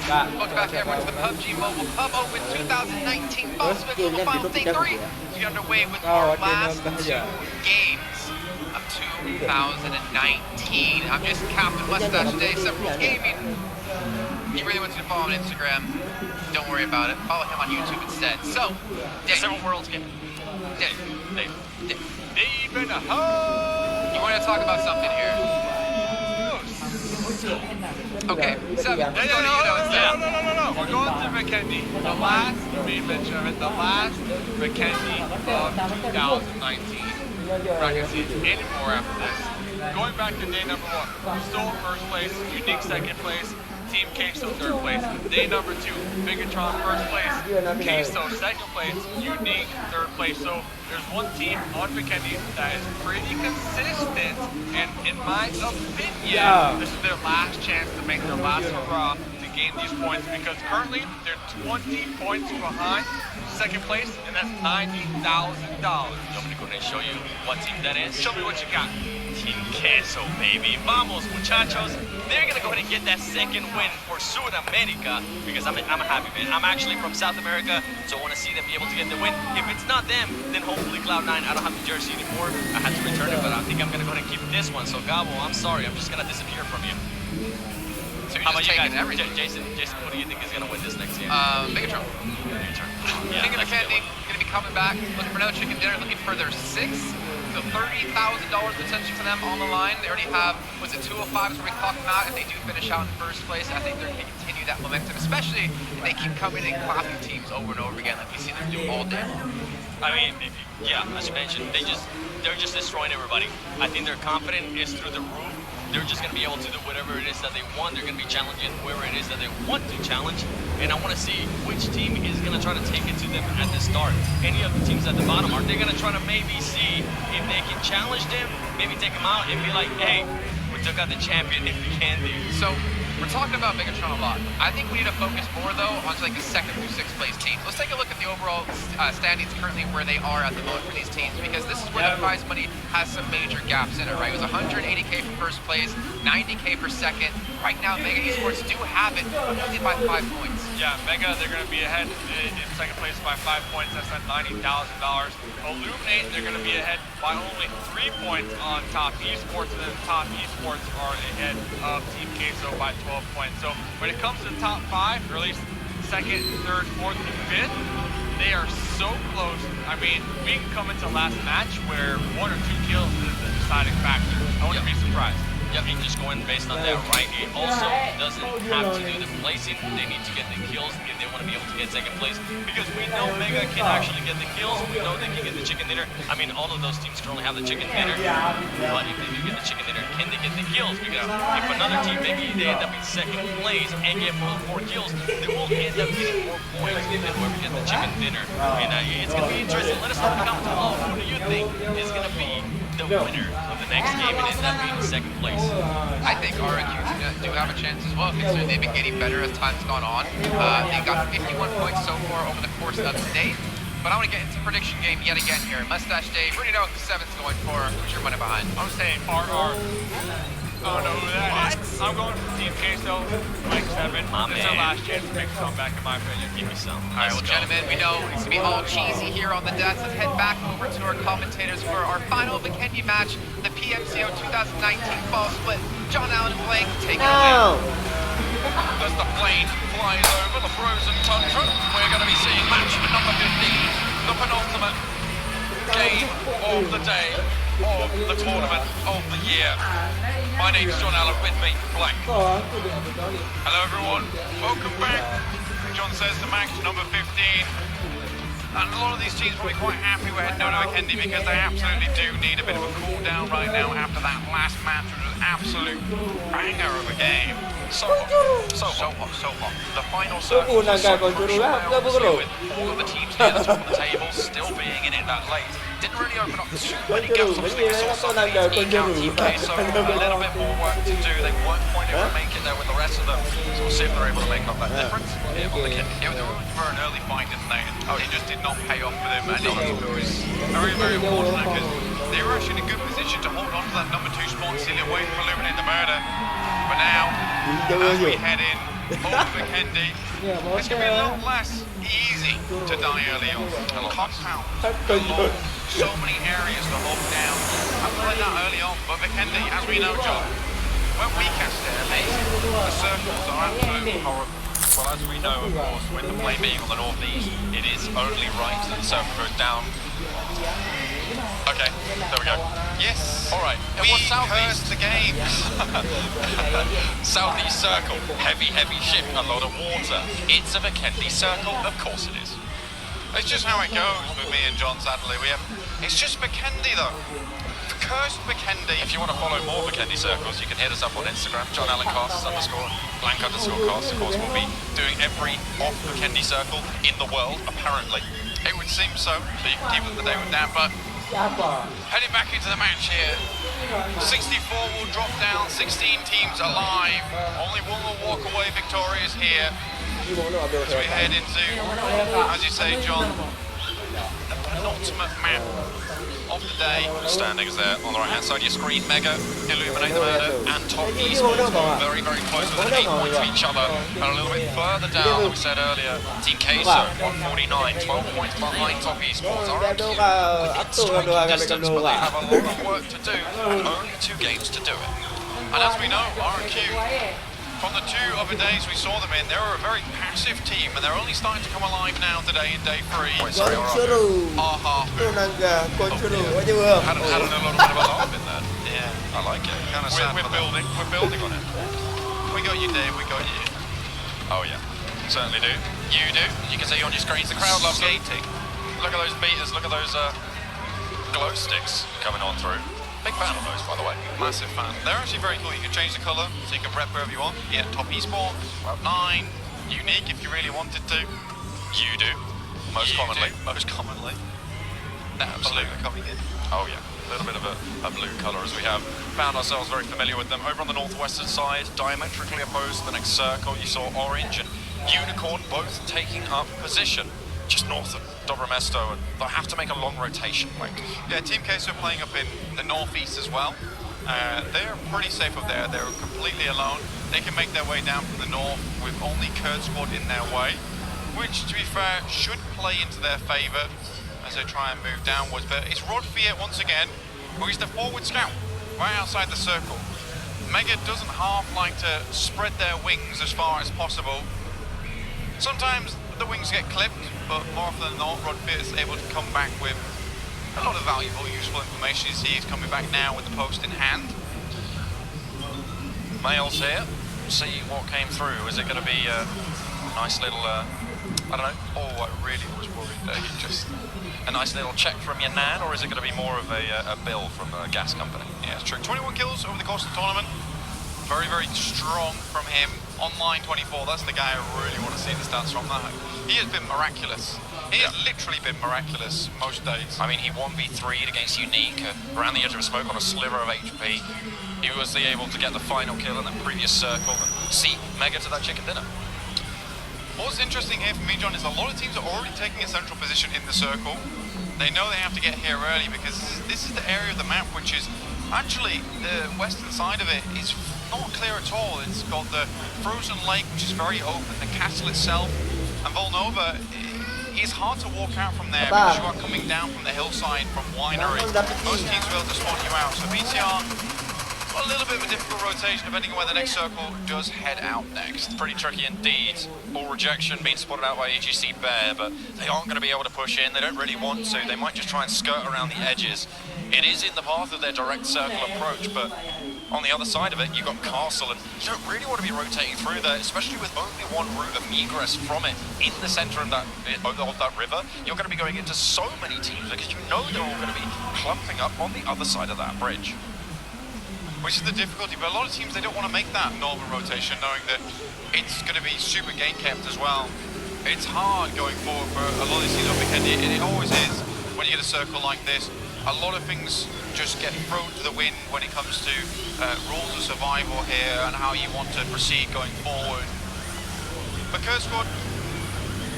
Enggak. Welcome back everyone to the PUBG Mobile Pub Open 2019 Boss Global Finals Day 3. We're underway with our last two games of 2019. I'm just Captain Mustache today, Several Gaming. He really wants you to follow him on Instagram. Don't worry about it. Follow him on YouTube instead. So, Dave. Several Worlds game. Dave. Dave in a hole. You want to talk about something here? Okay, Seven, let's go to you though instead. No. We're going to McKendy. The last McKendy of 2019. We're not going to see it anymore after this. Going back to day number 1. Still first place, Unique second place, Team Queso third place. Day number 2, Bigatron first place, Queso second place, Unique third place. So there's one team on McKendy that is pretty consistent, and in my opinion, this is their last chance to make their last hurrah to gain these points because currently they're 20 points behind second place, and that's $90,000. I'm gonna go ahead and show you what team that is. Show me what you got. Team Queso, baby. Vamos, muchachos. They're gonna go ahead and get that second win for Sudamerica because I'm happy, man. I'm actually from South America, so I want to see them be able to get the win. If it's not them, then hopefully Cloud9. I don't have the jersey anymore. I had to return it, but I think I'm gonna go ahead and keep this one. So Gabo, I'm sorry. I'm just gonna disappear from you. So you're How about just you taking guys? everything. Jason, what do you think is gonna win this next game? Megatron. Yeah, King of the that's a good Candy, one. going to be coming back, looking for another chicken dinner, looking for their sixth. So $30,000 potentially for them on the line. They already have, was it 205 is where we clocked them out. If they do finish out in first place, I think they're going to continue that momentum, especially if they keep coming in clapping teams over and over again like we've seen them do all day long. I mean, yeah, as you mentioned, they're just destroying everybody. I think their confidence is through the roof. They're just going to be able to do whatever it is that they want. They're going to be challenging whoever it is that they want to challenge. And I want to see which team is going to try to take it to them at the start. Any of the teams at the bottom, are they going to try to maybe see if they can challenge them, maybe take them out and be like, hey, we took out the champion if we can do. So we're talking about Megatron a lot. I think we need to focus more though on like the second through sixth place teams. Let's take a look at the overall standings currently where they are at the moment for these teams, because this is where the prize money has some major gaps in it, right? It was 180K for first place, 90K for second. Right now, Mega Esports do have it, but only by 5 points. Yeah, Mega, they're going to be ahead in second place by 5 points. That's at $90,000. Illuminate, they're going to be ahead by only 3 points on Top Esports, and then Top Esports are ahead of Team Queso by 12 points. So when it comes to the top 5, or at least second, third, fourth, and fifth, they are so close. I mean, we can come into last match where 1 or 2 kills is the deciding factor. I wouldn't be surprised. Yep, and just going based on that, right? It also doesn't have to do the placing. They need to get the kills if they want to be able to get second place. Because we know Mega can actually get the kills. We know they can get the chicken dinner. I mean, all of those teams currently have the chicken dinner. But if they do get the chicken dinner, can they get the kills? Because if another team, maybe they end up in second place and get 4 kills, they will end up getting more points than whoever gets the chicken dinner. And it's going to be interesting. Let us know in the comments below. Who do you think is going to be the winner of the next game and end up being in second place? I think RQ do have a chance as well, considering they've been getting better as time's gone on. They got 51 points so far over the course of today. But I want to get into prediction game yet again here. Mustache Dave, who do you know the 7th going for? Who's your money behind? I'm saying RR. I don't know who that is. I'm going for Team Queso, Mike 7. It's their last chance to make a comeback, in my opinion. Give me some. All right, well, gentlemen, we know it's going to be all cheesy here on the desk. Let's head back over to our commentators for our final Vikendi match, the PMCO 2019 fall split. John Allen and Blake, take it away. As the plane flies over the frozen tundra, we're going to be seeing match number 15, the penultimate game of the day, of the tournament of the year. My name's John Allen, with me, Blake. Hello everyone, welcome back. John says to match number 15. And a lot of these teams will be quite happy we're heading over to Vikendi because they absolutely do need a bit of a cool down right now after that last match, which was an absolute banger of a game. So hot. The final circle was so crucial now, obviously, with all of the teams near the top of the table still being in it that late. Didn't really open up too many gaps. Obviously, we saw some of these eke out Team Queso, a little bit more work to do. They weren't quite able to make it there with the rest of them. So we'll see if they're able to make up that difference here on the Vikendi. Yeah, they were looking for an early fight, didn't they? It just did not pay off for them, and it was very, very unfortunate because they were actually in a good position to hold on to that number 2 spot, still waiting for Illuminate the murder. But now, as we head in, hold Vikendi, it's going to be a lot less easy to die early on. Compound, galore, so many areas to hold down. I'm playing that early on, but Vikendi, as we know, John, when we cast it at least, the circles are absolutely horrible. Well, as we know, of course, with the plane being on the northeast, it is only right that the circle goes down. Okay, there we go. Yes. All right. We cursed the games. Southeast circle, heavy ship, a lot of water. It's a Vikendi circle, of course it is. It's just how it goes with me and John. Sadly, it's just Vikendi though. Cursed Vikendi. If you want to follow more Vikendi circles, you can hit us up on Instagram, @JohnAllenCasts_, _Cast. Of course, we'll be doing every off Vikendi circle in the world, apparently. It would seem so you can keep up to date with that, but Heading back into the match here. 64 will drop down, 16 teams alive. Only one will walk away victorious here. As we head into, as you say, John, the penultimate map of the day. Standings there on the right hand side of your screen. Mega, Illuminate the Murder, and Top Esports very, very close with 8 points to each other. And a little bit further down, like we said earlier, Team Queso, 149, 12 points behind Top Esports. RQ within striking distance, but they have a lot of work to do, and only 2 games to do it. And as we know, RQ, from the 2 other days we saw them in, they were a very passive team, and they're only starting to come alive now today in day 3. Wait, sorry, Aha. Had a little bit of a laugh in there. Yeah. I like it. Kind of sad. We're building on it. We got you, Dave, we got you. Oh yeah, certainly do. You do. You can see on your screens the crowd loves them. Skating. Look at those beaters, look at those glow sticks coming on through. Big fan of those, by the way. Massive fan. They're actually very cool. You can change the colour, so you can rep wherever you want. Yeah, Top Esports, Route 9, unique if you really wanted to. You do. Most commonly. Most commonly. Absolutely coming in. Oh yeah, a little bit of a blue colour as we have found ourselves very familiar with them. Over on the northwestern side, diametrically opposed to the next circle, you saw Orange and Unicorn both taking up position just north of Dobromesto, and they'll have to make a long rotation link. Yeah, Team Queso playing up in the northeast as well. They're pretty safe up there. They're completely alone. They can make their way down from the north with only Kurd squad in their way, which, to be fair, should play into their favour as they try and move downwards. But it's Rod Fiat once again, who is the forward scout right outside the circle. Mega doesn't half like to spread their wings as far as possible. Sometimes the wings get clipped, but more often than not, Rod Fiat is able to come back with a lot of valuable, useful information. You see he's coming back now with the post in hand. Mails here, see what came through. Is it going to be a nice little, I don't know. Oh, I really was worried there. He just... A nice little check from your nan, or is it going to be more of a bill from a gas company? Yeah, it's true. 21 kills over the course of the tournament. Very, very strong from him. Online 24, that's the guy I really want to see the stats from. That. He has been miraculous. He has literally been miraculous most days. I mean, he 1v3'd against Unique around the edge of a smoke on a sliver of HP. He was able to get the final kill in the previous circle and see Mega to that chicken dinner. What's interesting here for me, John, is a lot of teams are already taking a central position in the circle. They know they have to get here early because this is the area of the map which is actually the western side of it is not clear at all. It's got the frozen lake, which is very open, the castle itself, and Volnova. It's hard to walk out from there because you are coming down from the hillside from Winery. Most teams will be able to spawn you out. So BTR, a little bit of a difficult rotation depending on where the next circle does head out next. Pretty tricky indeed. All rejection being spotted out by EGC Bear, but they aren't going to be able to push in. They don't really want to. They might just try and skirt around the edges. It is in the path of their direct circle approach, but on the other side of it, you've got Castle, and you don't really want to be rotating through there, especially with only one route of egress from it in the centre of that river. You're going to be going into so many teams because you know they're all going to be clumping up on the other side of that bridge. Which is the difficulty, but a lot of teams, they don't want to make that northern rotation knowing that it's going to be super gate kept as well. It's hard going forward for a lot of these teams on Vikendi, and it always is when you get a circle like this. A lot of things just get thrown to the wind when it comes to rules of survival here and how you want to proceed going forward. But Kurd Squad,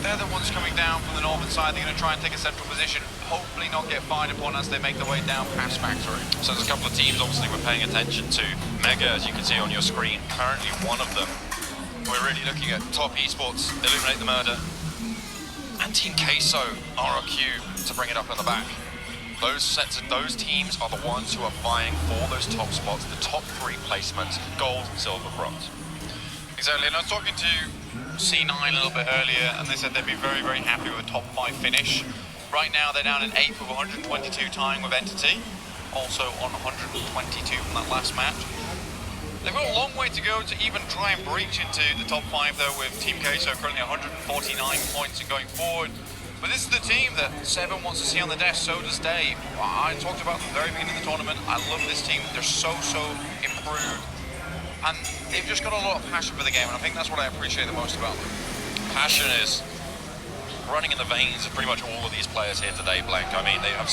they're the ones coming down from the northern side. They're going to try and take a central position, hopefully not get fired upon as they make their way down past Factory. So there's a couple of teams obviously we're paying attention to. Mega, as you can see on your screen, currently one of them. We're really looking at Top Esports, Illuminate the Murder, and Team Queso, RRQ, to bring it up on the back. Those teams are the ones who are vying for those top spots, the top 3 placements, gold, silver, bronze. Exactly, and I was talking to C9 a little bit earlier, and they said they'd be very, very happy with a top 5 finish. Right now, they're down in 8th with 122 tying with Entity, also on 122 from that last match. They've got a long way to go to even try and breach into the top 5 though, with Team Queso currently 149 points and going forward. But this is the team that Seven wants to see on the desk, so does Dave. I talked about them at the very beginning of the tournament. I love this team. They're so improved. And they've just got a lot of passion for the game, and I think that's what I appreciate the most about them. Passion is running in the veins of pretty much all of these players here today, Blank. I mean, they have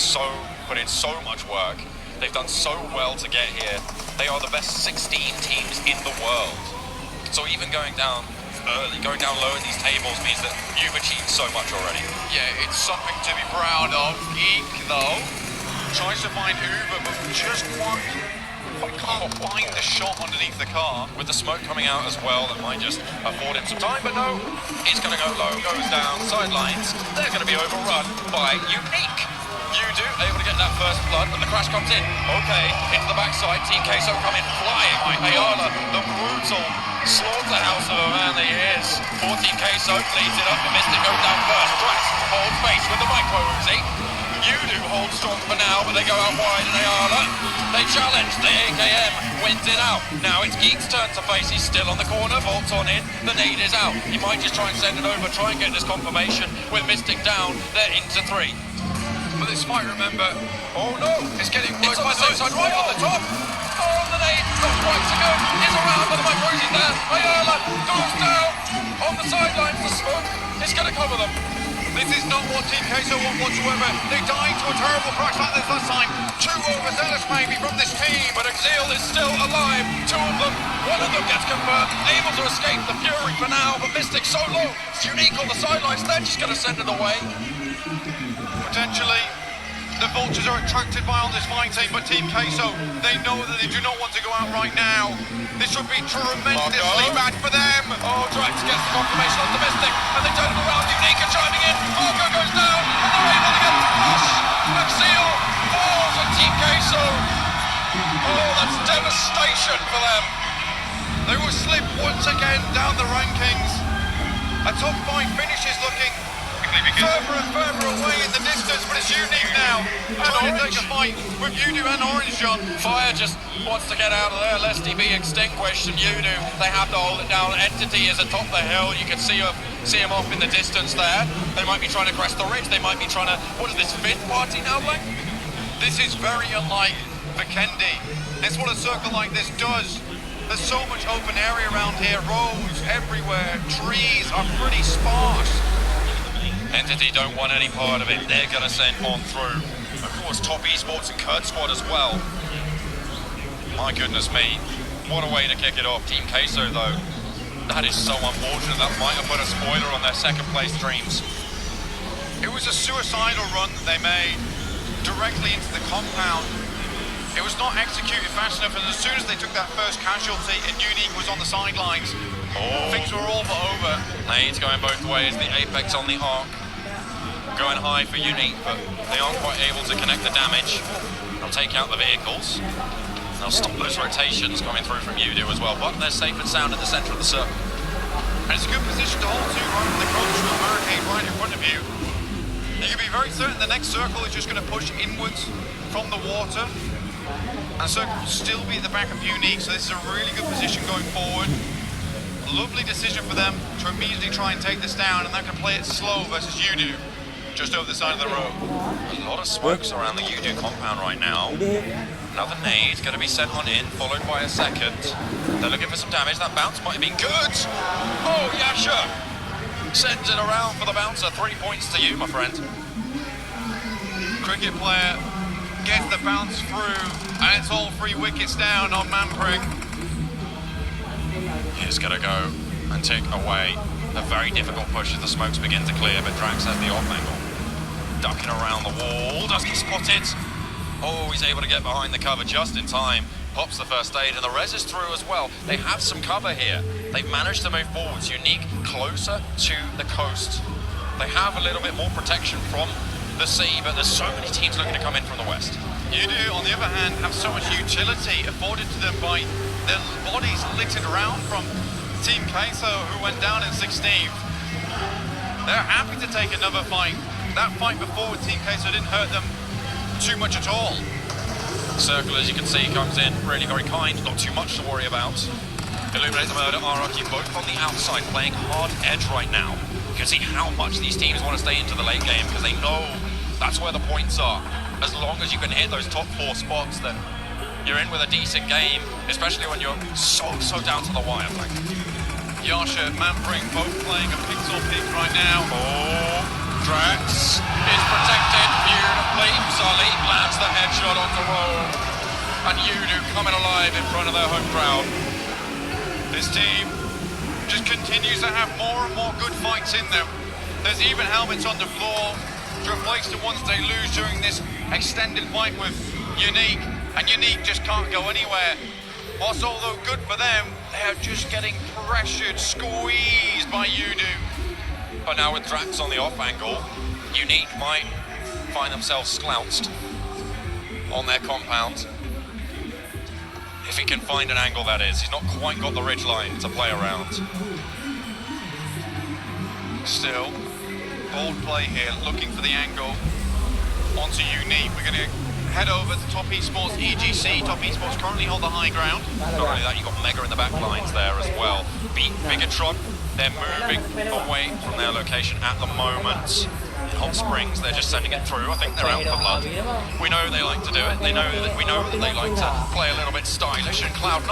put in so much work. They've done so well to get here. They are the best 16 teams in the world. So even going down early, going down low in these tables means that you've achieved so much already. Yeah, it's something to be proud of. Geek, though, tries to find Uber, but just can't find the shot underneath the car. With the smoke coming out as well, that might just afford him some time, but no, he's going to go low, goes down, sidelines. They're going to be overrun by Unique. Yudu able to get that first blood, but the crash comes in. Okay, into the backside, Team Queso coming flying. Ayala, the brutal slaughterhouse of a man that he is. 14 Queso leads it up, the Mystic goes down first. Drax holds face with the micro Uzi. Yudu holds strong for now, but they go out wide, and Ayala, they challenge. The AKM wins it out. Now it's Geek's turn to face. He's still on the corner, bolts on in. The nade is out. He might just try and send it over, try and get this confirmation with Mystic down. They're into 3. But this fight, remember, oh no, it's getting it's worked on by the same side, right on the top. Oh, the nade, not quite to go. Is around, but the micro Uzi's there. Ayala goes down on the sidelines. The smoke is going to cover them. This is not what Team Queso want whatsoever. They died to a terrible crash like this last time. 2 overzealous maybe from this team. But Exil is still alive. 2 of them. 1 of them gets confirmed. Able to escape the Fury for now. But Mystic so low. Unique on the sidelines. They're just going to send it away. Potentially, the Vultures are attracted by all this fighting, but Team Queso, they know that they do not want to go out right now. This would be tremendously bad for them. Oh, Drax gets the confirmation on the Mystic, and they turn it around. Unique are chiming in. Marco goes down, and they're able to get the flush. Exil falls on Team Queso. Oh, that's devastation for them. They will slip once again down the rankings. A top 5 finish is looking further and further away in the distance, but it's Unique now. Trying to take a fight with Yudu and Orange, John. Fire just wants to get out of there, lest he be extinguished, and Yudu, they have to hold it down. Entity is atop the hill. You can see him off in the distance there. They might be trying to crest the ridge. They might be trying to, what is this, 5th party now, Blank? This is very unlike Vikendi. That's what a circle like this does. There's so much open area around here, roads everywhere, trees are pretty sparse. Entity don't want any part of it. They're going to send on through. Of course, Top Esports and Kurt Squad as well. My goodness me. What a way to kick it off. Team Queso, though. That is so unfortunate. That might have put a spoiler on their 2nd place dreams. It was a suicidal run that they made directly into the compound. It was not executed fast enough, and as soon as they took that first casualty and Unique was on the sidelines, things were all but over. Nades going both ways, the Apex on the arc. Going high for Unique, but they aren't quite able to connect the damage. They'll take out the vehicles. They'll stop those rotations coming through from Yudu as well, but they're safe and sound in the centre of the circle. And it's a good position to hold to, right with the crossroad barricade right in front of you. You can be very certain the next circle is just going to push inwards from the water. And the circle will still be at the back of Unique, so this is a really good position going forward. Lovely decision for them to immediately try and take this down, and they're going to play it slow versus Yudu, just over the side of the road. A lot of smokes around the Yudu compound right now. Another nade going to be sent on in, followed by a 2nd. They're looking for some damage. That bounce might have been good. Oh, Yasha sends it around for the bouncer. 3 points to you, my friend. Cricket player gets the bounce through, and it's all 3 wickets down on Manprig. He's going to go and take away a very difficult push as the smokes begin to clear, but Drax has the off angle. Ducking around the wall, doesn't spot it. Oh, he's able to get behind the cover just in time. Pops the first aid, and the res is through as well. They have some cover here. They've managed to move forwards. Unique closer to the coast. They have a little bit more protection from the sea, but there's so many teams looking to come in from the west. Yudu, on the other hand, have so much utility afforded to them by their bodies littered around from Team Queso, who went down in 16th. They're happy to take another fight. That fight before with Team Queso didn't hurt them too much at all. Circle, as you can see, comes in really very kind, not too much to worry about. Illuminate the Murder, RRQ both on the outside, playing hard edge right now. You can see how much these teams want to stay into the late game, because they know that's where the points are. As long as you can hit those top 4 spots, then you're in with a decent game, especially when you're so down to the wire. Yasha and Manprig both playing a pixel pick right now. Oh, Drax is protected beautifully. Sully lands the headshot on the roll. And Yudu coming alive in front of their home crowd. This team just continues to have more and more good fights in them. There's even helmets on the floor to replace the ones they lose during this extended fight with Unique, and Unique just can't go anywhere. Whilst although good for them, they are just getting pressured, squeezed by Yudu. But now with Drax on the off angle, Unique might find themselves slouched on their compound. If he can find an angle, that is. He's not quite got the ridge line to play around. Still, bold play here, looking for the angle onto Unique. We're going to head over to Top Esports EGC. Top Esports currently hold the high ground. Not only that, you've got Mega in the back lines there as well. Bigatron, they're moving away from their location at the moment. Hot Springs, they're just sending it through. I think they're out for blood. We know they like to do it. We know that they like to play a little bit stylish, and Cloud9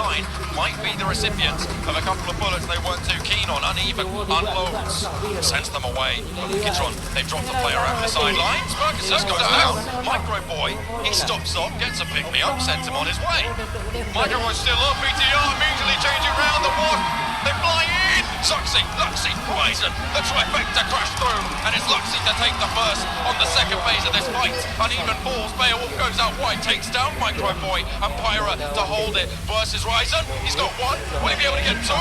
might be the recipient of a couple of bullets they weren't too keen on. Uneven unloads, sends them away. Bigatron, they've dropped the player out the sidelines. Ferguson goes down. Micro Boy, he stops off, gets a pick me up, sends him on his way. Micro Boy's still up. BTR immediately changing round the one. They fly in. Luxy, Ryzen, the trifecta crash through, and it's Luxy to take the first on the second phase of this fight. Uneven falls, Beowulf goes out wide, takes down Micro Boy, and Pyra to hold it versus Ryzen. He's got one, will he be able to get two?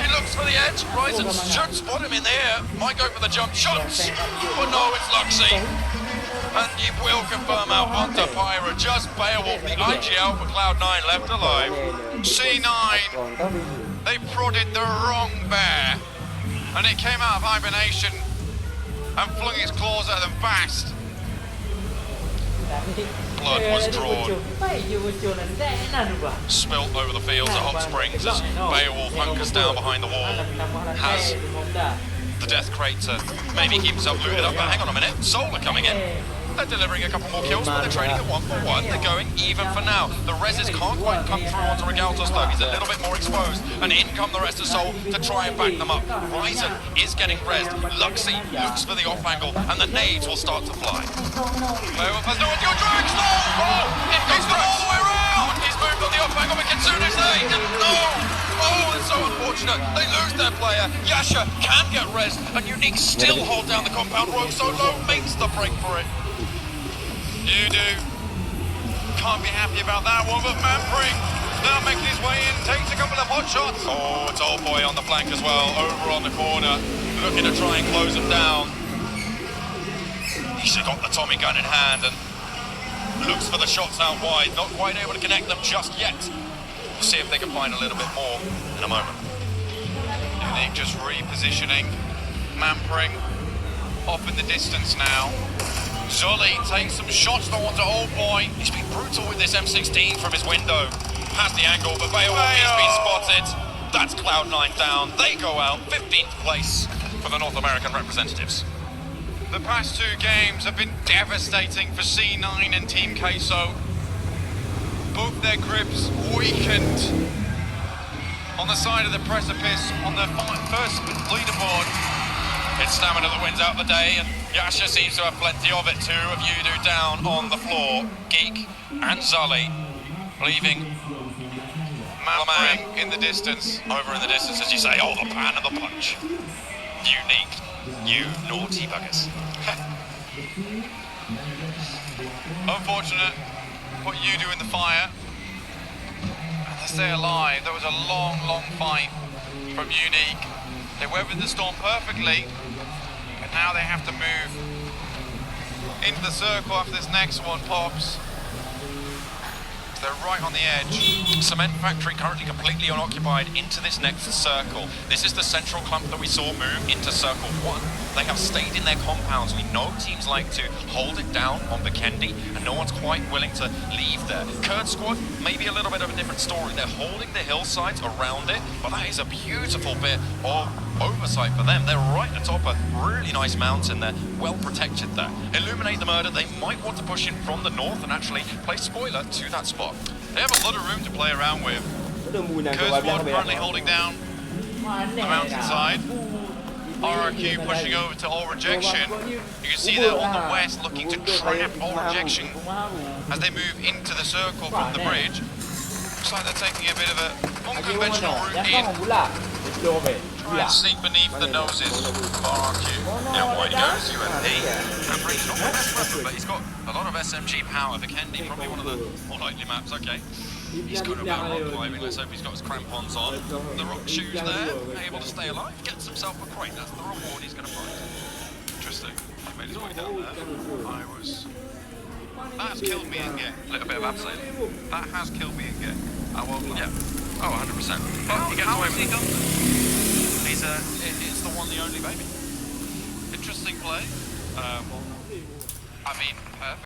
He looks for the edge, Ryzen should spot him in the air, might go for the jump shots, but no, it's Luxy. And he will confirm out onto Pyra, just Beowulf, the IG out for Cloud9 left alive. C9. They prodded the wrong bear, and it came out of hibernation and flung its claws at them fast. Blood was drawn, spilt over the fields at Hot Springs as Beowulf hunkers down behind the wall. Has the death crate to maybe keep himself looted up, but hang on a minute, Solar coming in. They're delivering a couple more kills, but they're trading at 1-for-1. They're going even for now. The Reses can't quite come through onto Regaltos though. He's a little bit more exposed. And in come the rest of Soul to try and back them up. Ryzen is getting rezzed. Luxy looks for the off angle, and the nades will start to fly. Beowulf has no idea. Drax! Oh! It goes all the way around! He's moved on the off angle, but Kitsune's there. He didn't know! Oh, it's so unfortunate. They lose their player. Yasha can get rezzed, and Unique still hold down the compound. Rogue so low makes the break for it. Yudu can't be happy about that one, but Mampring now making his way in, takes a couple of hot shots. Oh, it's Old Boy on the flank as well, over on the corner, looking to try and close him down. He's got the Tommy gun in hand and looks for the shots out wide, not quite able to connect them just yet. We'll see if they can find a little bit more in a moment. Unique just repositioning. Mampring off in the distance now. Zully takes some shots though onto Old Boy. He's been brutal with this M16 from his window. Has the angle, but Beowulf, he's been spotted. That's Cloud9 down. They go out, 15th place for the North American representatives. The past two games have been devastating for C9 and Team Queso. Both their grips weakened on the side of the precipice on the first leaderboard. It's Stamina that wins out the day, and Yasha seems to have plenty of it too, of Yudu down on the floor. Geek and Zully leaving Mampring in the distance. Over in the distance, as you say. Oh, the pan and the punch. Unique, you naughty buggers. Unfortunate, put Yudu in the fire. And to stay alive, there was a long fight from Unique. They weathered the storm perfectly, but now they have to move into the circle after this next one pops. They're right on the edge. Cement factory currently completely unoccupied into this next circle. This is the central clump that we saw move into circle 1. They have stayed in their compounds. We know teams like to hold it down on Vikendi, and no one's quite willing to leave there. Kurd squad, maybe a little bit of a different story. They're holding the hillsides around it, but that is a beautiful bit of oversight for them. They're right atop a really nice mountain. They're well protected there. Illuminate the murder. They might want to push in from the north and actually place spoiler to that spot. They have a lot of room to play around with. Kurd squad currently holding down the mountainside. RRQ pushing over to all rejection. You can see they're on the west looking to trap all rejection as they move into the circle from the bridge. Looks like they're taking a bit of a unconventional route in. Try and sneak beneath the noses of RRQ. Now wide goes UMP. Cooper's not the best weapon, but he's got a lot of SMG power. Vikendi, probably one of the more likely maps. Okay. He's got about rock climbing. Let's hope he's got his crampons on. The rock shoes there, able to stay alive. Gets himself a crate. That's the reward he's going to find. Interesting. He made his way down there. That has killed me in game. A little bit of abseiling. That has killed me in game. I won't lie. Yeah. Oh, 100%. But he gets away with it. It's the one, the only baby. Interesting play. I mean, perfect.